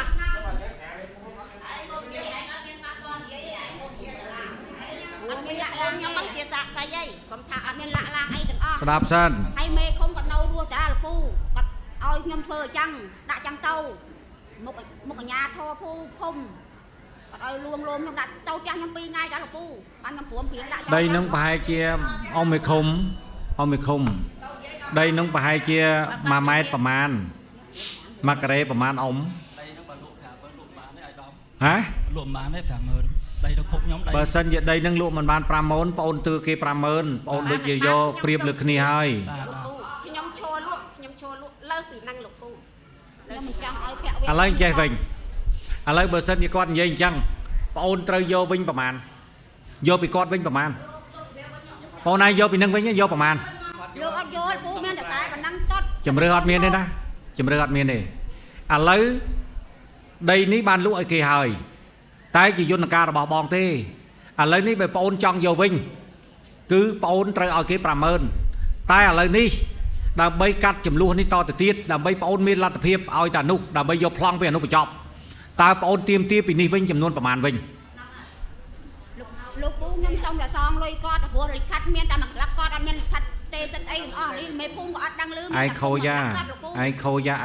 ខ្ញុំមិនជាសាក់ស្អីទេកុំថាអត់មានលាក់ឡាងអីទាំងអស់ស្ដាប់សិនហើយមេឃុំក៏នៅរស់តាលពូគាត់ឲ្យខ្ញុំធ្វើអញ្ចឹងដាក់ចឹងទៅមុខអាញាធរភូភុំគាត់ឲ្យលួងខ្ញុំដាក់ទៅផ្ទះខ្ញុំ2ថ្ងៃតាលពូបានខ្ញុំព្រមព្រៀងដាក់ដីនឹងប្រហែលជាអ៊ំមេឃុំដីនឹងប្រហែលជា1ម៉ែត្រប្រមាណ1ការ៉េប្រមាណអ៊ំដីនឹងបើលក់50000លក់បានទេឲ្យដំហ៎លក់បានទេ50000ដីទៅខុបខ្ញុំបើសិនជាដីនឹងលក់មិនបាន 50000 បងអូនទើគេ 50000 បងអូនដូចជាយកប្រៀបលើគ្នាហើយខ្ញុំឈរលក់លើសពីហ្នឹងលោកពូខ្ញុំមិនចង់ឲ្យពាក់ឥឡូវចេះវិញឥឡូវបើសិនជាគាត់និយាយអញ្ចឹងបងអូនត្រូវយកវិញប្រមាណយកពីគាត់វិញប្រមាណបងណាយកពីនឹងវិញយកប្រមាណយកអត់យកពូមានតែប៉ុណ្ណឹងតត់ជំរឿអត់មានទេណាជំរឿអត់មានទេឥឡូវដីនេះបានលក់ឲ្យគេហើយតែជាយន្តការរបស់បងទេឥឡូវនេះបើបងអូនចង់យកវិញគឺបងអូនត្រូវឲ្យគេ 50000 តែឥឡូវនេះដើម្បីកាត់ចំនួននេះតទៅទៀតដើម្បីបងអូនមានលទ្ធភាពឲ្យតែនោះដើម្បីយកប្លង់ពីអនុបញ្ចប់តើបងអូនទៀមទាពីនេះវិញចំនួនប្រមាណវិញលោកពូខ្ញុំសុំតែសងលុយគាត់ព្រោះលិខិតមានតែមួយក្លាក់គាត់អត់មានលិខិតទេសិនអីទាំងអស់នេះមេភូមិក៏អត់ដឹងឮឯងខូយ៉ាឯងខូយ៉ា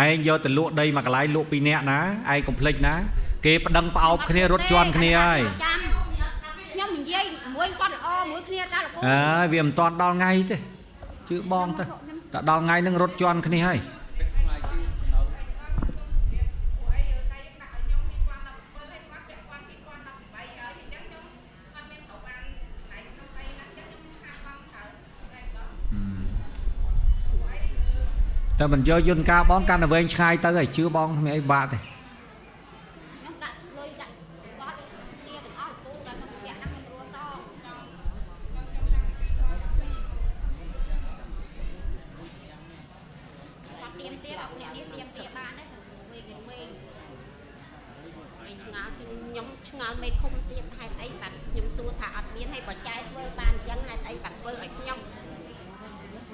ឯងយកទៅលក់ដីមួយកន្លែងលក់2នាក់ណាឯងកុំភ្លេចណាគេប្តឹងផ្អោបគ្នារត់ជន់គ្នាហើយខ្ញុំនិយាយមួយគាត់ល្អមួយគ្នាតាលោកពូវាមិនតាន់ដល់ថ្ងៃទេជឿបងទៅតែដល់ថ្ងៃនឹងរត់ជន់គ្នាហើយតែមិនយកយន្តការបងកាន់តែវែងឆ្ងាយទៅហើយជឿបងគ្មានអីបាក់ទេខ្ញុំដាក់លុយដាក់គាត់គ្នាទាំងអស់ពូតែខ្ញុំពាក់ហ្នឹងខ្ញុំរស់សងគាត់ទៀមទៀតអ្នកនេះទៀមទៀតបានទេវិញឆ្ងល់ខ្ញុំឆ្ងល់មេឃុំទៀតហេតុអីបាទខ្ញុំសួរថាអត់មានឲ្យបច្ច័យធ្វើបានអញ្ចឹងហេតុអីបាទធ្វើឲ្យខ្ញុំ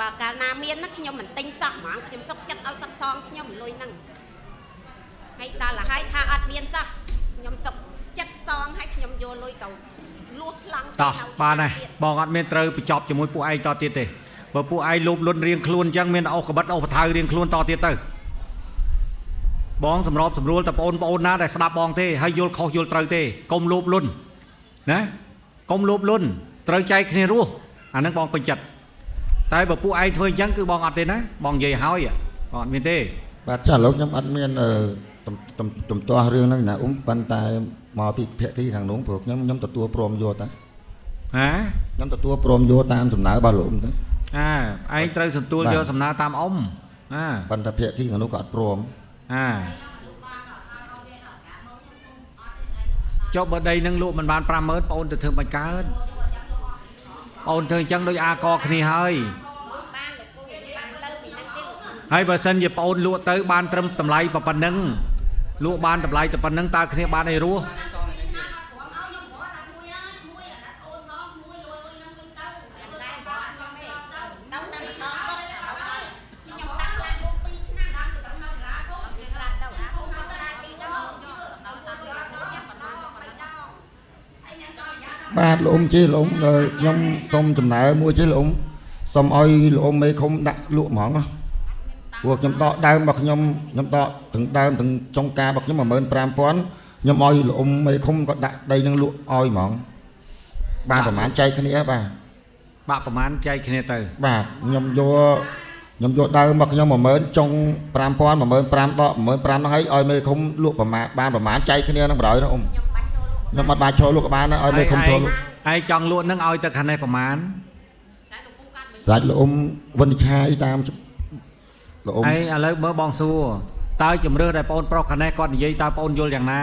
បើកាលណាមានណាខ្ញុំមិនទិញសោះហ្មងខ្ញុំសុកចិត្តឲ្យគាត់សងខ្ញុំលុយហ្នឹងហើយដល់ទៅហើយថាអត់មានសោះខ្ញុំសុកចិត្តសងឲ្យខ្ញុំយកលុយទៅលួសឡង់តោះបានហើយបងអត់មានត្រូវបញ្ចប់ជាមួយពួកឯងតទៀតទេបើពួកឯងលោភលន់រៀងខ្លួនអញ្ចឹងមានអុសក្បិតអុសបថៅរៀងខ្លួនតទៀតទៅបងសម្របសម្រួលតែបងប្អូនណាដែលស្ដាប់បងទេហើយយល់ខុសយល់ត្រូវទេកុំលោភលន់ណាកុំលោភលន់ត្រូវចែកគ្នារស់អានឹងបងពេញចិត្តតែបើពួកឯងធ្វើអញ្ចឹងគឺបងអត់ទេណាបងនិយាយហើយបងអត់មានទេបាទចាលោកខ្ញុំអត់មានទំទាស់រឿងហ្នឹងណាប៉ុន្តែមកពីភក្តិខាងនោះព្រោះខ្ញុំទទួលព្រមយកតាខ្ញុំទទួលព្រមយកតាមសំណើរបស់លោកទៅឯងត្រូវសន្ទូលយកសំណើតាមអ៊ំប៉ុន្តែភក្តិខាងនោះក៏អត់ព្រមចុះបើដីនឹងលក់មិនបាន 50000 បងអូនទៅធ្វើមិនកើតអូនធ្វើអញ្ចឹងដូចអាកគ្នាហើយបើសិនជាបងអូនលក់ទៅបានត្រឹមតម្លៃប៉ុណ្ណឹងលក់បានតម្លៃតែប៉ុណ្ណឹងតើគ្នាបានអីរស់ បាទលោកអ៊ំជីលោកអ៊ំខ្ញុំសូមចំណាយមួយជីលោកអ៊ំសូមឲ្យលោកអ៊ំមេឃុំដាក់លក់ហ្មងព្រោះខ្ញុំដកដើមរបស់ខ្ញុំដកទាំងដើមទាំងចុងការរបស់ខ្ញុំ 15000 ខ្ញុំឲ្យលោកអ៊ំមេឃុំក៏ដាក់ដីនឹងលក់ឲ្យហ្មងបាទប្រហែលចែកគ្នាបាទ បាក់ប្រហែលចែកគ្នាទៅ បាទខ្ញុំយកដើមរបស់ខ្ញុំ 10000 ចុង 5000 15000 ដក 15000 ហ្នឹងហើយឲ្យមេឃុំលក់ប្រមាណបានប្រមាណចែកគ្នានឹងបណ្ដោយណាអ៊ំខ្ញុំអត់បានចូលលក់ក៏បានដែរឲ្យមេឃុំចូលលក់ ហើយចង់លក់នឹងឲ្យទៅខាងនេះប្រមាណ ស្ដេចលោកអ៊ំវិនិច្ឆ័យតាមលោកអ៊ំ ហើយឥឡូវមើលបងសួរតើជំរឿដែលបងប្រុសខាងនេះគាត់និយាយតើបងយល់យ៉ាងណា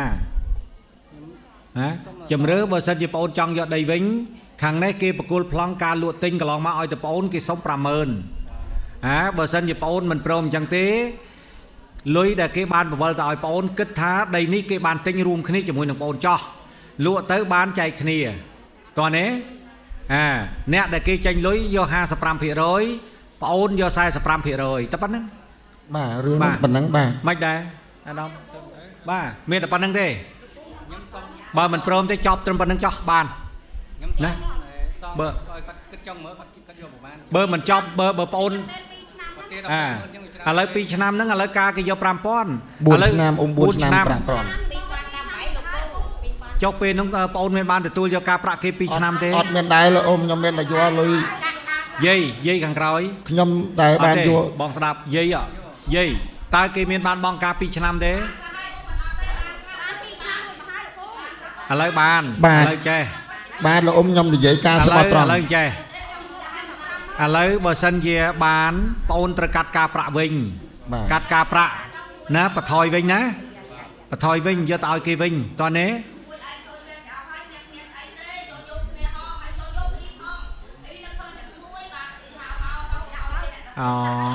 ណាជំរឿបើសិនជាបងចង់យកដីវិញខាងនេះគេបកគលប្លង់ការលក់ទិញកន្លងមកឲ្យទៅបងគេសុំ 50000 បើសិនជាបងមិនព្រមអញ្ចឹងទេលុយដែលគេបានបវលទៅឲ្យបងគិតថាដីនេះគេបានទិញរួមគ្នាជាមួយនឹងបងចោះលក់ទៅបានចែកគ្នាតោះនេះអ្នកដែលគេចេញលុយយក 55% បងយក 45% តែប៉ុណ្្នឹង បាទរឿងហ្នឹងប៉ុណ្ណឹងបាទ មិនដែរអាដាមបាទមានតែប៉ុណ្្នឹងទេបើមិនព្រមទេចប់ត្រឹមប៉ុណ្្នឹងចោះបានណាបើគិតចង់មើលគាត់យកប្រហែល បើមិនចប់បើបងឥឡូវ 2 ឆ្នាំហ្នឹងឥឡូវការគេយក 5000 4 ឆ្នាំអ៊ំ 4 ឆ្នាំ 5000 ចុះពេលហ្នឹងបងមានបានទទួលយកការប្រាក់គេ 2 ឆ្នាំទេ អត់មានដែរលោកអ៊ំខ្ញុំមានតែយកលុយ យាយខាងក្រោយ ខ្ញុំដែរបានយក បងស្ដាប់យាយតើគេមានបានបងការ 2 ឆ្នាំទេឥឡូវបានឥឡូវចេះ បាទលោកអ៊ំខ្ញុំនិយាយការស្បត់ត្រង់ ឥឡូវចេះឥឡូវបើសិនជាបានបងត្រូវកាត់ការប្រាក់វិញកាត់ការប្រាក់ណាបន្ថយវិញណាបន្ថយវិញយកទៅឲ្យគេវិញតោះនេះ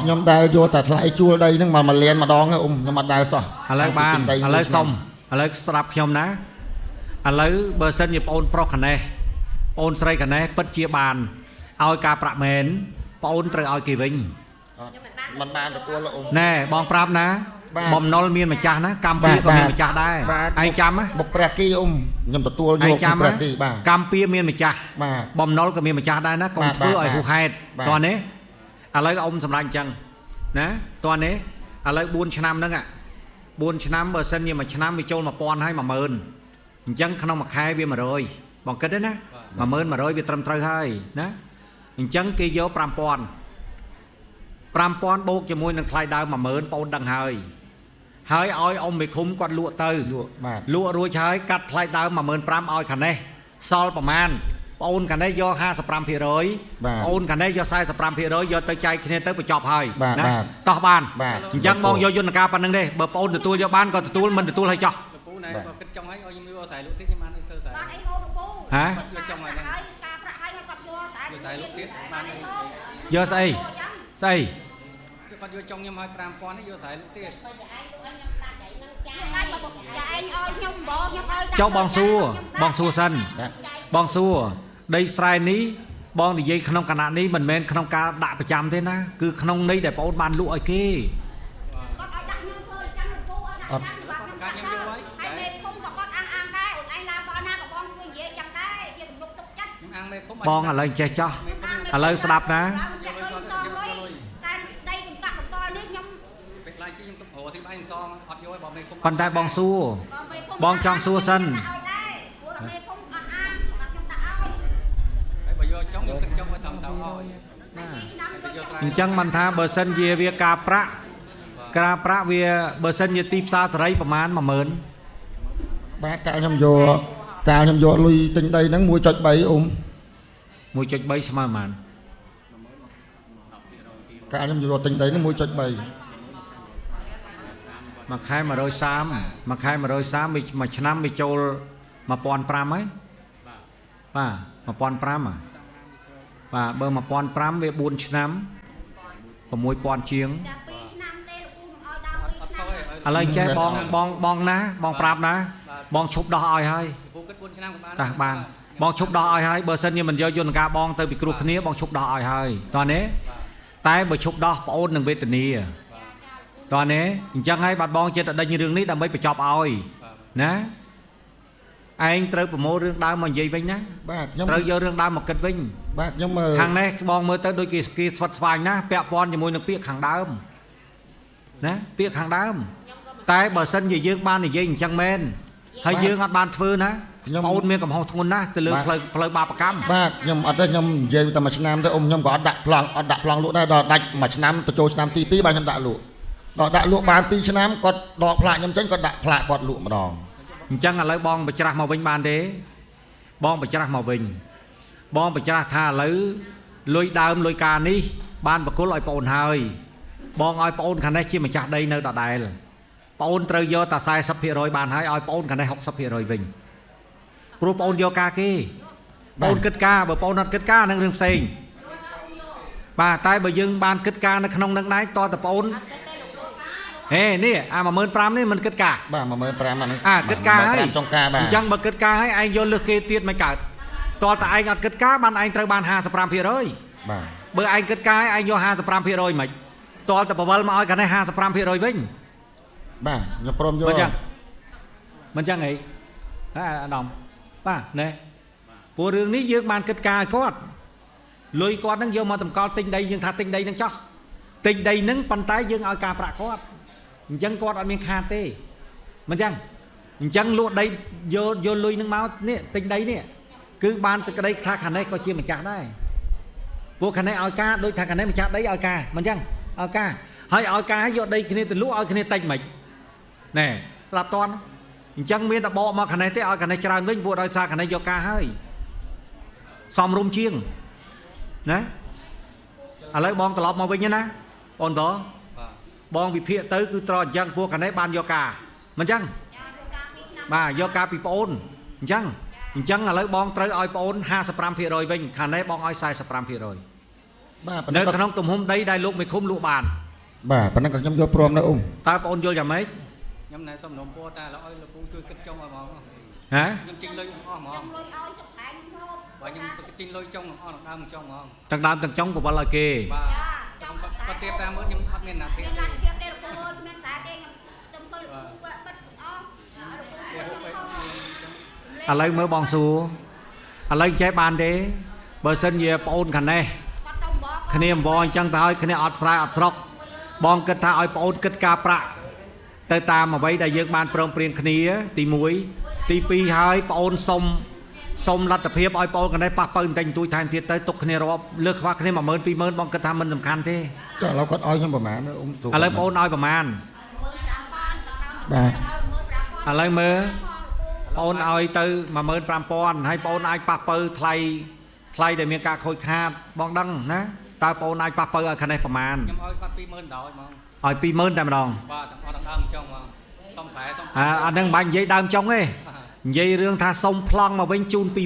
ខ្ញុំដែលយកតែថ្លៃជួលដីហ្នឹងមកលានម្ដងអ៊ំខ្ញុំអត់ដែលសោះ ឥឡូវបានឥឡូវសុំឥឡូវស្ដាប់ខ្ញុំណាឥឡូវបើសិនជាបងប្រុសខាងនេះបងស្រីខាងនេះពិតជាបានឲ្យការប្រាក់មែនបងត្រូវឲ្យគេវិញ មិនបានទទួលលោកអ៊ំ ណែបងប្រាប់ណាបំណុលមានម្ចាស់ណាកម្ពុជាក៏មានម្ចាស់ដែរឯងចាំណា បុកព្រះគីអ៊ំខ្ញុំទទួលយកព្រះគីបាទ កម្ពុជាមានម្ចាស់បំណុលក៏មានម្ចាស់ដែរណាកុំធ្វើឲ្យហួសហេតុតោះនេះឥឡូវអ៊ំសម្រាប់អញ្ចឹងណាតោះនេះឥឡូវ 4 ឆ្នាំហ្នឹង 4 ឆ្នាំបើសិនជាមួយឆ្នាំវាចូល 1000 ហើយ 10000 អញ្ចឹងក្នុងមួយខែវា 100 បងគិតទេណា 10000 100 វាត្រឹមត្រូវហើយណាអញ្ចឹងគេយក 5000 បូកជាមួយនឹងថ្លៃដើម 10000 បងដឹងហើយឲ្យអ៊ំមេឃុំគាត់លក់ទៅលក់រួចហើយកាត់ថ្លៃដើម 15000 ឲ្យខាងនេះសល់ប្រមាណបងខាងនេះយក 55% បងខាងនេះយក 45% យកទៅចែកគ្នាទៅបញ្ចប់ហើយណាតោះបានអញ្ចឹងបងយកយន្តការប៉ុណ្្នឹងទេបើបងទទួលយកបានក៏ទទួលមិនទទួលឲ្យចោះ ពូណែក៏គិតចង់ឲ្យខ្ញុំយកតែលក់ទៀតខ្ញុំបានធ្វើតែ បានអីហូបពូ ហ៎ យកចង់ឲ្យការប្រាក់ឲ្យគាត់យកតែលក់ទៀតបាន យកស្អីគាត់យកចង់ខ្ញុំឲ្យ 5000 នេះយកតែលក់ទៀត ចុះបងសួរសិនបងសួរដីស្រែនេះបងនិយាយក្នុងគណៈនេះមិនមែនក្នុងការដាក់ប្រចាំទេណាគឺក្នុងន័យដែលបងបានលក់ឲ្យគេគាត់ឲ្យដាក់ខ្ញុំធ្វើចាំពូឲ្យដាក់ចាំបាទខ្ញុំយកហើយមេភូមិក៏គាត់អាងដែរអូនឯងឡាក៏ណាក៏បងជួយនិយាយចាំដែរជាទំនុកទុកចិត្តខ្ញុំអាងមេភូមិ បងឥឡូវចេះចោះឥឡូវស្ដាប់ណាតែដីទំកាក់បន្តនេះខ្ញុំពេលខ្លាចខ្ញុំទុកព្រោះទីបាយអង្គអត់យកឲ្យបងមេភូមិ ប៉ុន្តែបងសួរបងចង់សួរសិន អញ្ចឹងមិនថាបើសិនជាវាការប្រាក់វាបើសិនជាទីផ្សារសេរីប្រមាណ 10000 បាទកាលខ្ញុំយកលុយទិញដីហ្នឹង 1.3 អ៊ំ 1.3 ស្មើប៉ុន្មានកាលខ្ញុំយកទិញដីហ្នឹង 1.3 មួយខែ 130មួយខែ 130មួយឆ្នាំវាចូល 1500 ហើយបាទ 1500 បាទបើ 1500 វា 4 ឆ្នាំ 6000 ជាងឥឡូវចេះបងណាបងប្រាប់ណាបងឈប់ដោះឲ្យហើយតាបានបងឈប់ដោះឲ្យហើយបើសិនជាមិនយកយន្តការបងទៅពិគ្រោះគ្នាបងឈប់ដោះឲ្យហើយតោះនេះតែបើឈប់ដោះប្អូននឹងវេទនាតោះនេះអញ្ចឹងហើយបាទបងចិត្តតែដេញរឿងនេះដើម្បីបញ្ចប់ឲ្យណា anhត្រូវប្រមូលរឿងដើមមកនិយាយវិញណា បាទខ្ញុំ ត្រូវយករឿងដើមមកគិតវិញ បាទខ្ញុំមើល ខាងនេះបងមើលទៅដូចគេស្វិតស្វាញណាពាក់ព័ន្ធជាមួយនឹងពាក្យខាងដើមណាពាក្យខាងដើមតែបើសិនជាយើងបាននិយាយអញ្ចឹងមែនហើយយើងអត់បានធ្វើណាបងអូនមានកំហុសធ្ងន់ណាស់ទៅលើផ្លូវបាបកម្ម បាទខ្ញុំអត់ទេខ្ញុំនិយាយតែមួយឆ្នាំទៅអ៊ំខ្ញុំក៏អត់ដាក់ប្លង់លក់ដែរដល់ដាច់មួយឆ្នាំទៅចូលឆ្នាំទី2បាទខ្ញុំដាក់លក់ដល់ដាក់លក់បាន2ឆ្នាំគាត់ដកផ្លាកខ្ញុំចេញគាត់ដាក់ផ្លាកគាត់លក់ម្ដង អញ្ចឹងឥឡូវបងបញ្ច្រាស់មកវិញបានទេបងបញ្ច្រាស់មកវិញបងបញ្ច្រាស់ថាឥឡូវលុយដើមលុយការនេះបានបកគលឲ្យបងអូនហើយបងឲ្យបងអូនខាងនេះជាម្ចាស់ដីនៅដដែលបងអូនត្រូវយកតែ 40% បានហើយឲ្យបងអូនខាងនេះ 60% វិញព្រោះបងអូនយកការគេបងអូនគិតការបើបងអូនអត់គិតការនឹងរឿងផ្សេងបាទតែបើយើងបានគិតការនៅក្នុងនឹងដែរតតែបងអូនហេនេះអា 15000 នេះមិនគិតការ បាទ 15000 អាហ្នឹង គិតការហើយ ចុងការបាទ អញ្ចឹងបើគិតការហើយឯងយកលើសគេទៀតមិនកើតតតែឯងអត់គិតការបានឯងត្រូវបាន 55% បាទ បើឯងគិតការឯងយក 55% មិនតតែបវលមកឲ្យកានេះ 55% វិញ បាទខ្ញុំព្រមយក មិនចឹងមិនចឹងអីអាដាមបាទណែព្រោះរឿងនេះយើងបានគិតការឲ្យគាត់លុយគាត់នឹងយកមកតម្កល់ទិញដីយើងថាទិញដីនឹងចោះទិញដីនឹងប៉ុន្តែយើងឲ្យការប្រាក់គាត់អញ្ចឹងគាត់អត់មានខាតទេមិនចឹងអញ្ចឹងលក់ដីយកលុយនឹងមកនេះទិញដីនេះគឺបានសេចក្តីថាខាងនេះក៏ជាម្ចាស់ដែរពួកខាងនេះឲ្យការដូចថាខាងនេះម្ចាស់ដីឲ្យការមិនចឹងឲ្យការហើយឲ្យការយកដីគ្នាទៅលក់ឲ្យគ្នាតិចមិនណែស្ដាប់តន់អញ្ចឹងមានតែបកមកខាងនេះទេឲ្យខាងនេះច្រើនវិញពួកដោយសារខាងនេះយកការហើយសំរុំជាងណាឥឡូវបងត្រឡប់មកវិញណាអូនតបងវិភាគទៅគឺត្រអញ្ចឹងពួកខាងនេះបានយកការមិនចឹងបាទយកការពីប្អូនអញ្ចឹងឥឡូវបងត្រូវឲ្យប្អូន 55% វិញខាងនេះបងឲ្យ 45% បាទ នៅក្នុងទំហំដីដែលលោកមេឃុំលក់បាន បាទប៉ុណ្ណឹងក៏ខ្ញុំយកព្រមដែរអ៊ំ តើបងអូនយល់យ៉ាងម៉េច ខ្ញុំណែសំណុំពោតែលោកឲ្យលោកពូជួយគិតចុងឲ្យហ្មង ហ៎ ខ្ញុំចេញលុយអស់ហ្មង ខ្ញុំលុយឲ្យទឹកតែខ្ញុំហូប បាទខ្ញុំចេញលុយចុងអស់ដើមចុងហ្មង ទាំងដើមទាំងចុងបវលឲ្យគេ បាទ ចង់ គាត់ទៀត50000ខ្ញុំអត់មានណាទៀត ខ្ញុំ ទេ ឡានទៀតទេលោកពូគ្មានតែទេខ្ញុំទៅមើលលោកពូបិទអស់លោកពូ ឥឡូវមើលបងសួរឥឡូវចេះបានទេបើសិនជាប្អូនខាងនេះ គាត់ទៅមក គ្នាអង្វរអញ្ចឹងទៅឲ្យគ្នាអត់ស្រែអត់ស្រុកបងគិតថាឲ្យប្អូនគិតការប្រាក់ទៅតាមអ្វីដែលយើងបានព្រមព្រៀងគ្នាទី1ទី2ហើយប្អូនសុំលទ្ធភាពឲ្យប្អូនខាងនេះប៉ះបើបន្តិចបន្តួចថែមទៀតទៅទុកគ្នារាប់លើខ្វះគ្នា 10000 20000 បងគិតថាមិនសំខាន់ទេ ចាឥឡូវគាត់ឲ្យខ្ញុំប្រហែលអ៊ំ ឥឡូវប្អូនឲ្យប្រមាណ បាទ ឥឡូវមើលប្អូនឲ្យទៅ 15000 ហើយប្អូនអាចប៉ះបើថ្លៃដែលមានការខូចខាតបងដឹងណាតើប្អូនអាចប៉ះបើឲ្យខាងនេះប្រមាណ ខ្ញុំឲ្យគាត់20000ដល់ហ្មង ឲ្យ 20000 តែម្ដង បាទអត់ដើមចុងហ្មងសុំតែសុំ អត់នឹងបាញ់និយាយដើមចុងទេនិយាយរឿងថាសុំប្លង់មកវិញជូន 20000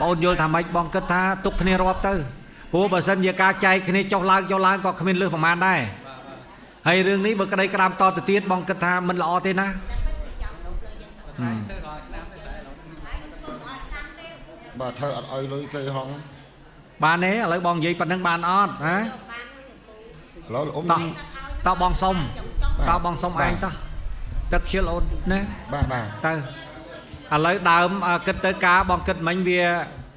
បងយល់ថាម៉េចបងគិតថាទុកគ្នារាប់ទៅព្រោះបើសិនជាការចែកគ្នាចុះឡើងក៏គ្មានលឺប្រមាណដែរហើយរឿងនេះបើក្តីក្តាមតទៅទៀតបងគិតថាមិនល្អទេណា ទៅដល់ឆ្នាំទៅតែ បាទធ្វើអត់ឲ្យលុយគេហង បានទេឥឡូវបងនិយាយប៉ុណ្្នឹងបានអត់ហ៎ ឥឡូវអ៊ំ តោះបងសុំតើបងសុំឯងតោះទឹកខ្ជិលអូនណា បាទបាទ ទៅឥឡូវដើមគិតទៅការបងគិតមិញវា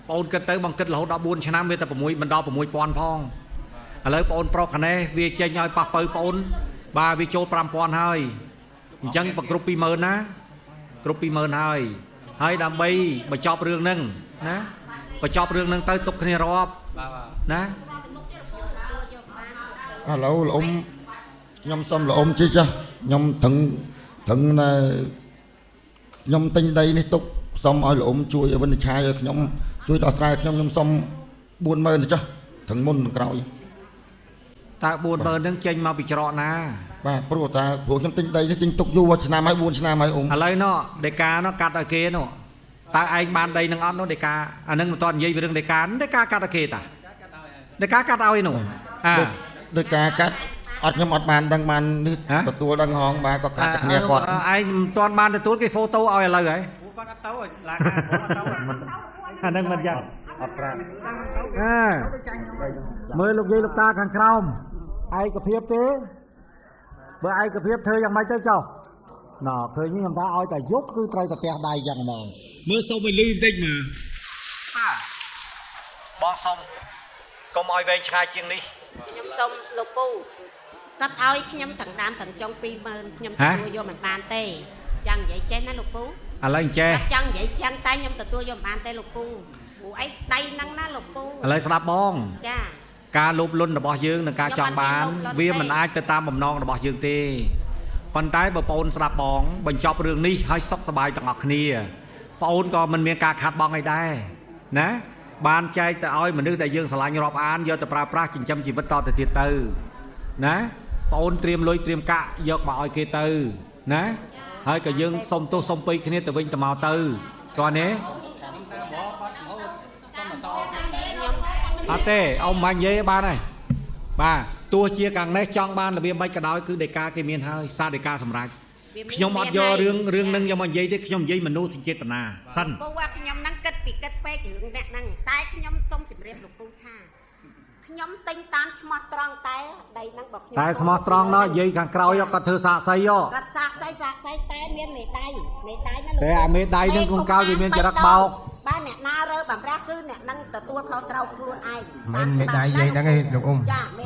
បងអូនគិតទៅបងគិតរហូតដល់4ឆ្នាំវាតែ6មិនដល់ 6000 ផងឥឡូវបងអូនប្រុសខាងនេះវាចេញឲ្យប៉ះបើបងអូនបាទវាចូល5000ហើយអញ្ចឹងប្រគ្រប់ 20000 ណាគ្រប់ 20000 ហើយដើម្បីបញ្ចប់រឿងហ្នឹងណាបញ្ចប់រឿងហ្នឹងទៅទុកគ្នារាប់ បាទបាទ ណា ឥឡូវលោកអ៊ំខ្ញុំសុំលោកអ៊ំជីចាស់ខ្ញុំថឹងណែខ្ញុំទិញដីនេះទុកសុំឲ្យលោកអ៊ំជួយវិនិច្ឆ័យឲ្យខ្ញុំជួយដោះស្រាយខ្ញុំសុំ 40000 ទៅចាស់ថឹងមុនក្រោយ តើ 40000 ហ្នឹងចេញមកពីច្រកណា បាទព្រោះខ្ញុំទិញដីនេះទិញទុកយូរឆ្នាំហើយ4ឆ្នាំហើយអ៊ំ ឥឡូវនោះដេកានោះកាត់ឲ្យគេនោះតើឯងបានដីនឹងអត់នោះដេកាអានឹងមិនតនិយាយពីរឿងដេកាកាត់ឲ្យគេតាដេកាកាត់ឲ្យនោះដោយការកាត់អត់ខ្ញុំអត់បានដឹងបាននេះទទួលដឹងហងបាទក៏កាត់តែគ្នាគាត់ ឯងមិនទាន់បានទទួលគេហ្វូតូឲ្យឥឡូវហើយ គាត់អត់ទៅឡាការគាត់អត់ទៅ អានឹងមិនយ៉ាង អត់ប្រាក់ មើលលោកយាយលោកតាខាងក្រោមឯកភាពទេបើឯកភាពធ្វើយ៉ាងម៉េចទៅចុះ Nó khơi như người ta oi ta dốc cứ trai ta tẹt đai chẳng mà mưa sông mình lưu tích mà bong sông công oi về khai chiêng đi ខ្ញុំសុំលោកពូគាត់ឲ្យខ្ញុំទាំងដើមទាំងចុង 20000 ខ្ញុំទទួលយកមិនបានទេចាំនិយាយចេះណាលោកពូ à lấy che ចាំនិយាយចឹងតែខ្ញុំទទួលយកមិនបានទេលោកពូព្រោះអីដៃហ្នឹងណាលោកពូ à lấy sạp bong ចា ការលូបលុនរបស់យើងនឹងការចង់បានវាមិនអាចទៅតាមបំណងរបស់យើងទេប៉ុន្តែបើបងស្ដាប់បងបញ្ចប់រឿងនេះឲ្យសុខសប្បាយទាំងអស់គ្នាបងក៏មិនមានការខាត់បងអីដែរណាបានចែកទៅឲ្យមនុស្សដែលយើងស្រឡាញ់រាប់អានយកទៅប្រើប្រាស់ចិញ្ចឹមជីវិតតទៅទៀតទៅណាបងត្រៀមលុយត្រៀមកាក់យកមកឲ្យគេទៅណាហើយក៏យើងសុំទោសសុំពៃគ្នាទៅវិញទៅមកទៅតោះនេះអត់ទេអ៊ំមិននិយាយបានហើយបាទទោះជាកាំងនេះចង់បានរបៀបមិនក៏ដោយគឺដេកាគេមានហើយសារដេកាសម្រាប់ខ្ញុំអត់យករឿងនឹងយកមកនិយាយទេខ្ញុំនិយាយមនោសញ្ចេតនាសិន ពូថាខ្ញុំហ្នឹងគិតពីគិតពេករឿងអ្នកហ្នឹងតែខ្ញុំសូមជម្រាបលោកពូថាខ្ញុំទិញតាមឈ្មោះត្រង់តែដីហ្នឹងរបស់ខ្ញុំ តែស្មោះត្រង់ណោះនិយាយខាងក្រោយគាត់ធ្វើសាកសីហ៎ គាត់សាកសីតែមានមេដៃណាលោក តែអាមេដៃនឹងកូនកាលវាមានចរិតបោក បាទអ្នកណារើបំប្រាស់គឺអ្នកហ្នឹងទទួលខុសត្រូវខ្លួនឯង មិនមេដៃយាយហ្នឹងឯងលោកអ៊ំ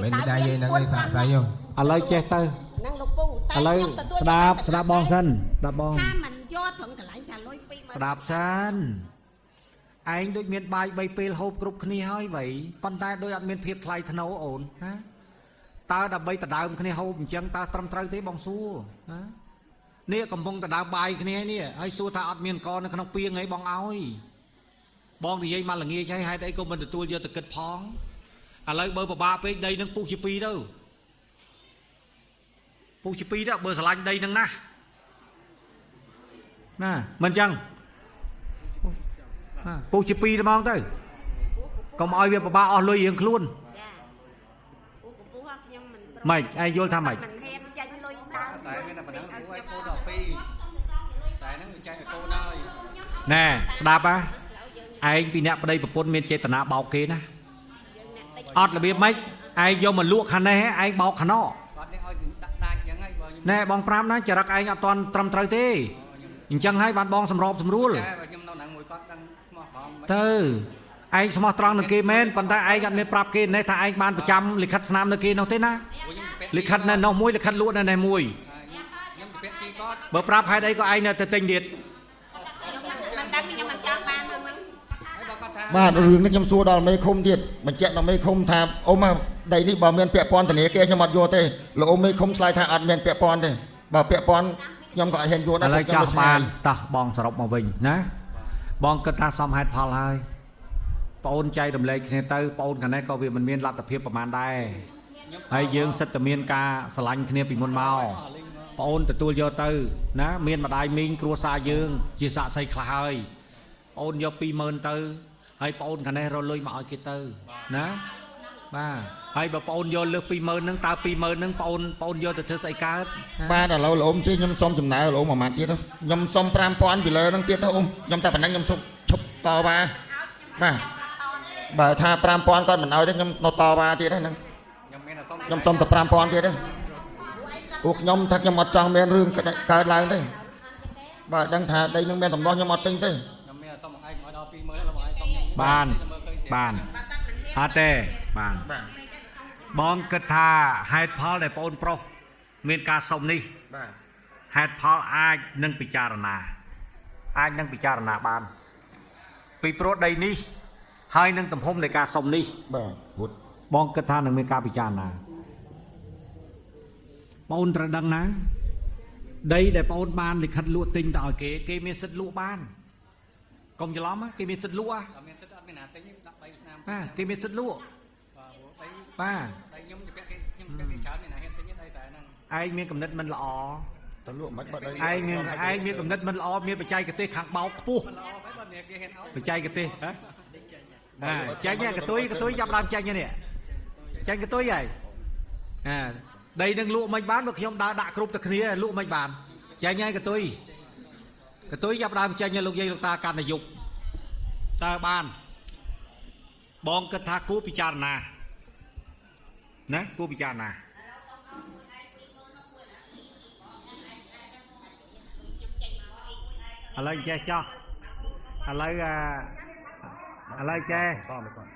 មិនមេដៃយាយហ្នឹងឯងសាក់សៃហ៎ ឥឡូវចេះទៅ ហ្នឹងលោកពូតែ ឥឡូវ ខ្ញុំទទួល ស្ដាប់បងសិនស្ដាប់បង ថាមិនយកត្រឹមកន្លែងថាលុយ20000 ស្ដាប់សិនឯងដូចមានបាយ3ពេលហូបគ្រប់គ្នាហើយវ៉ៃប៉ុន្តែដូចអត់មានភាពថ្លៃថ្នូរអូនណាតើដើម្បីដដើមគ្នាហូបអញ្ចឹងតើត្រឹមត្រូវទេបងសួរណានេះកំពុងដដើមបាយគ្នានេះហើយសួរថាអត់មានកនៅក្នុងពីងអីបងឲ្យបងនិយាយមកល្ងាចហើយហេតុអីក៏មិនទទួលយកទៅគិតផងឥឡូវបើពិបាកពេកដីនឹងពុះជា2ទៅពុះជា2ទៅបើស្រឡាញ់ដីនឹងណាណាមិនអញ្ចឹងពុះជា2ទៅហ្មងទៅកុំឲ្យវាពិបាកអស់លុយរៀងខ្លួន ពូខ្ញុំមិន ម៉េចឯងយល់ថាម៉េច មិនហ៊ានចាញ់លុយដើម តែមានតែប៉ុណ្ណឹងគូឲ្យគោ12តែហ្នឹងវាចាញ់ឲ្យកូនហើយ ណែស្ដាប់ហ៎ឯងពីអ្នកប្តីប្រពន្ធមានចេតនាបោកគេណាអត់របៀបម៉េចឯងយកមកលក់ខាងនេះឯងបោកខាងនោះ គាត់នេះឲ្យដាក់ដាច់អញ្ចឹងហើយបើខ្ញុំ ណែបង5ណាចរិតឯងអត់ទាន់ត្រឹមត្រូវទេអញ្ចឹងហើយបានបងសម្របសម្រួល ចាបើខ្ញុំនៅហ្នឹងមួយគាត់ដឹងស្មោះត្រង់មិន ទៅឯងស្មោះត្រង់នឹងគេមែនប៉ុន្តែឯងអត់មានប្រាប់គេនេះថាឯងបានប្រចាំលិខិតស្នាមនៅគេនោះទេណាលិខិតនៅនោះមួយលិខិតលក់នៅនេះមួយ ខ្ញុំទៅពាក់ជីគាត់ បើប្រាប់ហេតុអីក៏ឯងនៅទៅទិញទៀត មិនដឹងខ្ញុំមិនចង់បានហ្នឹង ហើយបើគាត់ថា បាទរឿងនេះខ្ញុំសួរដល់មេឃុំទៀតបញ្ជាក់ដល់មេឃុំថាអ៊ំដីនេះបើមានពាក់ព័ន្ធធនាគារខ្ញុំអត់យកទេលោកអ៊ំមេឃុំឆ្លើយថាអត់មានពាក់ព័ន្ធទេបើពាក់ព័ន្ធខ្ញុំក៏អត់ហ៊ានយក ឥ ដែរ ឡូវចោះបានតោះបងសរុបមកវិញណាបងគិតថាសមហេតុផលហើយបងអូនចៃរំលែកគ្នាទៅបងអូនខាងនេះក៏វាមិនមានលទ្ធភាពប្រមាណដែរហើយយើងសិតតែមានការស្រឡាញ់គ្នាពីមុនមកបងអូនទទួលយកទៅណាមានម្ដាយមីងគ្រួសារយើងជាសាក់សីខ្លះហើយបងអូនយក20000ទៅហើយបងអូនខាងនេះរលុយមកឲ្យគេទៅណាបាទហើយបើបងអូនយកលើស20000ហ្នឹងតើ20000ហ្នឹងបងអូនយកទៅធ្វើស្អីកើត បាទឥឡូវលោកអ៊ំជិះខ្ញុំសុំចំណាយលោកអ៊ំមួយម៉ាត់ទៀតខ្ញុំសុំ5000ពីលើហ្នឹងទៀតទៅអ៊ំខ្ញុំតែប៉ុណ្ណឹងខ្ញុំសុំឈប់តវ៉ាបាទបើថា5000គាត់មិនឲ្យទេខ្ញុំនៅតវ៉ាទៀតហ្នឹង ខ្ញុំមានតែសុំ ខ្ញុំសុំតែ5000ទៀតទេពួកខ្ញុំថាខ្ញុំអត់ចង់មានរឿងកើតឡើងទេបាទដឹងថាដីនឹងមានតំណោះខ្ញុំអត់ទិញទេ ខ្ញុំមានតែសុំឲ្យមកដល់20000แล้วមកឲ្យសុំខ្ញុំ បានអត់ទេបានបងគិតថាហេតុផលដែលបងប្រុសមានការសុំនេះ បាទ ហេតុផលអាចនឹងពិចារណាបានពីព្រោះដីនេះហើយនឹងទំហំនៃការសុំនេះ បាទពុត បងគិតថានឹងមានការពិចារណាបងត្រូវដឹងណាដីដែលបងបានលិខិតលក់ទិញទៅឲ្យគេមានសិទ្ធិលក់បានកុំច្រឡំគេមានសិទ្ធិលក់ អត់មានទឹកអត់មានណាទិញដាក់3ឆ្នាំ បាទគេមានសិទ្ធិលក់ បាទ បាទ តែខ្ញុំទៅពាក់គេខ្ញុំពាក់គេច្រើនមានណាហ៊ានទិញទេតែហ្នឹង ឯងមានកំណត់មិនល្អ ទៅលក់មិនបាត់ដី ឯងមានកំណត់មិនល្អមានបច្ចេកទេសខាងបោកខ្ពស់ ល្អហើយបើអ្នកគេហ៊ានឲ្យ បច្ចេកទេសហ៎ចាញ់កតុយចាប់ដើមចាញ់នេះចាញ់កតុយហើយដីនឹងលក់មិនបានបើខ្ញុំដើរដាក់គ្រប់តែគ្នាលក់មិនបានចាញ់ហើយកតុយចាប់ដើមចាញ់ឲ្យលោកយាយលោកតាកាន់នយុគតើបានបងគិតថាគួរពិចារណាណាគួរពិចារណា ឥឡូវចេះចោះឥឡូវចេះ តមកគាត់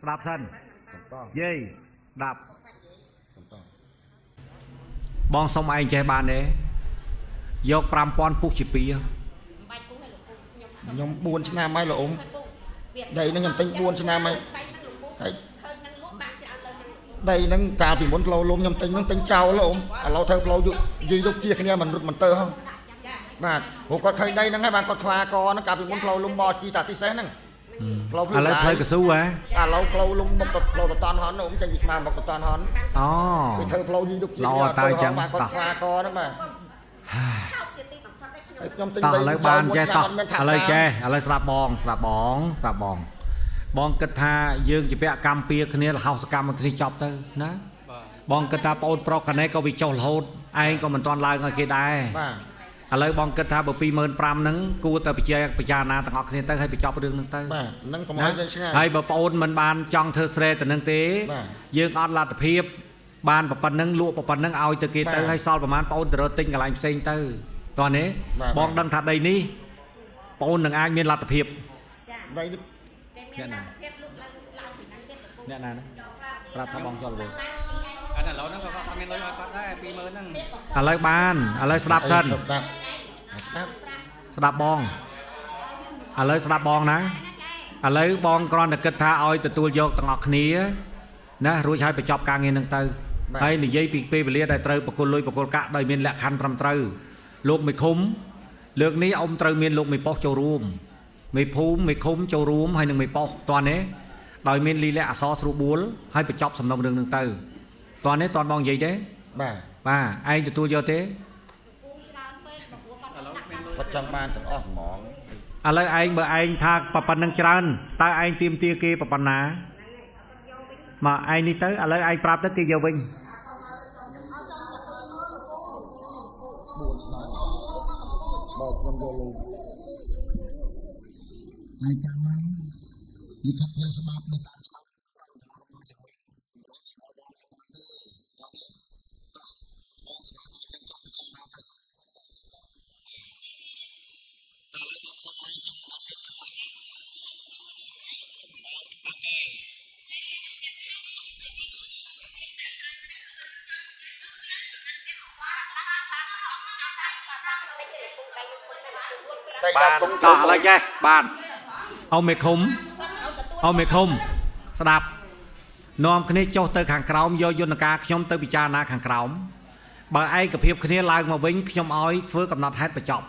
ស្ដាប់សិន ត យាយដាប់ ត បងសុំឯងចេះបានទេយក 5000 ពុះជា2 ខ្ញុំ4ឆ្នាំហើយលោកអ៊ំដីហ្នឹងខ្ញុំទិញ4ឆ្នាំហើយហើយដីហ្នឹងកាលពីមុនផ្លូវលំខ្ញុំទិញហ្នឹងទិញចោលលោកអ៊ំឥឡូវធ្វើផ្លូវយីយកជាគ្នាមិនរត់មិនទៅហ៎បាទព្រោះគាត់ឃើញដីហ្នឹងហើយបានគាត់ខ្វាកហ្នឹងកាលពីមុនផ្លូវលំបជីតាទីសេះហ្នឹងផ្លូវ ឥឡូវផ្លូវកស៊ូហ៎ ឥឡូវផ្លូវលំមុខទៅផ្លូវតតាន់ហនអ៊ំចេញពីស្មារមុខតតាន់ហន អូ គេធ្វើផ្លូវយីយកជា ល្អតើអញ្ចឹង បាទគាត់ខ្វាកហ្នឹងបាទខ្ញុំទិញ តោះ ដី ឥឡូវបានចេះតោះឥឡូវចេះឥឡូវស្ដាប់បងបងគិតថាយើងជាពាក់កម្មពៀគ្នាលហោសកម្មគ្នាចប់ទៅណាបងគិតថាបងប្រុសខាងនេះក៏វាចុះរហូតឯងក៏មិនទាន់ឡើងឲ្យគេដែរ បាទ ឥឡូវបងគិតថាបើ 25000 ហ្នឹងគួរតែពិចារណាទាំងអស់គ្នាទៅឲ្យបញ្ចប់រឿងហ្នឹងទៅ បាទហ្នឹងកុំឲ្យយើងឆ្ងាយ ហើយបើបងអូនមិនបានចង់ធ្វើស្រែទៅនឹងទេ បាទ យើងអត់លទ្ធភាពបានប៉ុណ្ណឹងលក់ប៉ុណ្ណឹងឲ្យទៅគេទៅហើយសល់ប្រហែលបងអូនទៅរកទិញកន្លែងផ្សេងទៅតោះនេះបងដឹងថាដីនេះបងអូននឹងអាចមានលទ្ធភាព ដីនេះ អ្នកណាប្រាប់ថាបងចុះលើ អានេះឥឡូវហ្នឹងក៏គាត់អត់មានលុយឲ្យគាត់ដែរ 20000 ហ្នឹង ឥឡូវបានឥឡូវស្ដាប់សិន ស្ដាប់បងឥឡូវស្ដាប់បងណាឥឡូវបងគ្រាន់តែគិតថាឲ្យទទួលយកទាំងអស់គ្នាណារួចហើយបញ្ចប់ការងារនឹងទៅហើយនិយាយពីពេលវេលាដែលត្រូវបកគលលុយបកគលកាក់ដោយមានលក្ខខណ្ឌត្រឹមត្រូវលោកមេឃុំលើកនេះអ៊ំត្រូវមានលោកមេប៉ុស្តិ៍ចូលរួមមេភូមិមេឃុំចូលរួមហើយនឹងមេប៉ុស្តិ៍តោះនេះដោយមានលីលាអសរស្រួលបួលហើយបញ្ចប់សំណុំរឿងនឹងទៅតោះនេះតោះបងនិយាយទេ បាទ បាទឯងទទួលយកទេ គាត់ចង់បានទាំងអស់ហ្មង ឥឡូវឯងបើឯងថាប៉ុណ្្នឹងច្រើនតើឯងទៀមទាគេប៉ុណ្ណាមកឯងនេះទៅឥឡូវឯងប្រាប់ទៅគេយកវិញ បើខ្ញុំយកលុយ ឯងចាំមកលិខិតផ្លូវច្បាប់នៅតាមច្បាប់បានតោះឥឡូវចេះបានអ៊ំមេឃុំស្ដាប់នាំគ្នាចុះទៅខាងក្រោមយកយន្តការខ្ញុំទៅពិចារណាខាងក្រោមបើឯកភាពគ្នាឡើងមកវិញខ្ញុំឲ្យធ្វើកំណត់ហេតុបញ្ចប់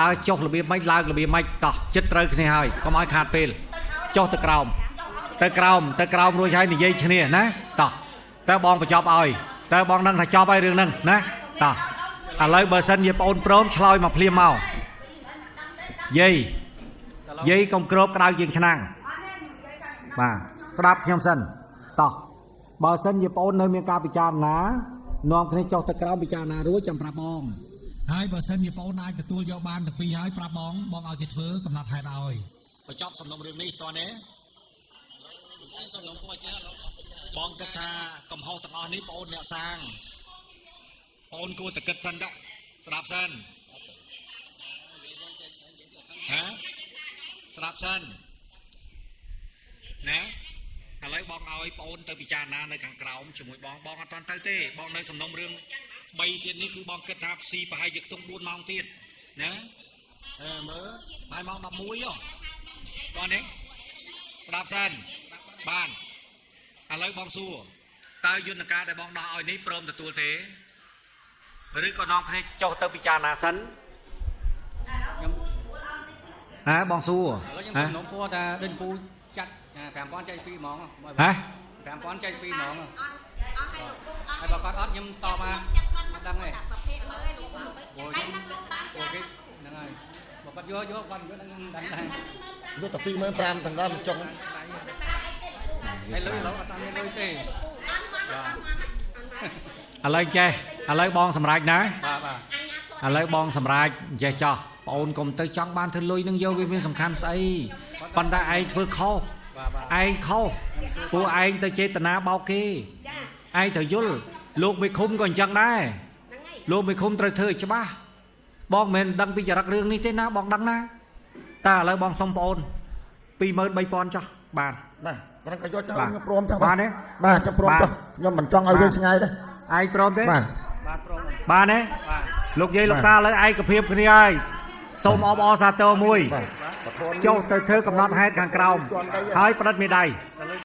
តើចុះរបៀបម៉េចឡើងរបៀបម៉េចតោះចិត្តត្រូវគ្នាហើយកុំឲ្យខាតពេលចុះទៅក្រោមរួចហើយនិយាយគ្នាណាតោះតើបងបញ្ចប់ឲ្យតើបងនឹងថាចប់ហើយរឿងហ្នឹងណាតោះឥឡូវបើសិនជាបងអូនព្រមឆ្លើយមកភ្លាមមកយាយកុំគ្របក្តៅជាងឆ្នាំងបាទស្ដាប់ខ្ញុំសិនតោះបើសិនជាបងអូននៅមានការពិចារណានាំគ្នាចុះទៅក្រោមពិចារណារួចចាំប្រាប់បង ហើយបើសិនជាបងអាចទទួលយកបានទាំងពីរហើយប្រាប់បងឲ្យគេធ្វើកំណត់ហេតុឲ្យ បញ្ចប់សំណុំរឿងនេះតើនេះបងគិតថាកំហុសទាំងអស់នេះបងអូនអ្នកសាងបងអូនគួរតែគិតសិនតាស្ដាប់សិនហ៎ស្ដាប់សិនណាឥឡូវបងឲ្យបងអូនទៅពិចារណានៅខាងក្រោមជាមួយបងអត់ទាន់ទៅទេបងនៅសំណុំរឿង3ទៀតនេះគឺបងគិតថាស៊ីប្រហែលជាខ្ទង់4ម៉ោងទៀតណាមើលហើយម៉ោង11ហ៎តោះនេះស្ដាប់សិនបានឥឡូវបងសួរតើយន្តការដែលបងដោះឲ្យនេះព្រមទទួលទេឬក៏នាំគ្នាចុះទៅពិចារណាសិនខ្ញុំបងសួរ ឥឡូវខ្ញុំសំណុំពោះថាដេញពូចាត់ 5000 ចែក2ហ្មង ហ៎ 5000 ចែក2ហ្មងហើយបើគាត់អត់ខ្ញុំតបមកអត់ដឹងទេអូយហ្នឹងហើយបើគាត់យកគាត់យកដឹងដែរ យកតែ25000ទាំងដល់ចុង ហើយលុយឥឡូវអត់មានលុយទេ ឥឡូវចេះឥឡូវបងសម្រេចណា បាទ ឥឡូវបងសម្រេចចេះចោះបងអូនកុំទៅចង់បានធ្វើលុយនឹងយកវាមានសំខាន់ស្អីប៉ុន្តែឯងធ្វើខុសឯងខុសពួកឯងទៅចេតនាបោកគេឯងត្រូវយល់លោកមេឃុំក៏អញ្ចឹងដែរលោកមេឃុំត្រូវធ្វើច្បាស់ បងមិនដឹងពីចរិតរឿងនេះទេណាបងដឹងណាតែឥឡូវបងសុំបងអូន 23000 ចុះបាន បាទគាត់ក៏យកចោលខ្ញុំព្រមចឹង បានទេ បាទខ្ញុំព្រមចុះខ្ញុំមិនចង់ឲ្យវិញឆ្ងាយទេ ឯងព្រមទេ បាទ បាទព្រម បានទេលោកយាយលោកតាឥឡូវឯកភាពគ្នាហើយសូមអបអរសាទរមួយ បាទ ចុះទៅធ្វើកំណត់ហេតុខាងក្រោមហើយប្រឌិតមេដៃ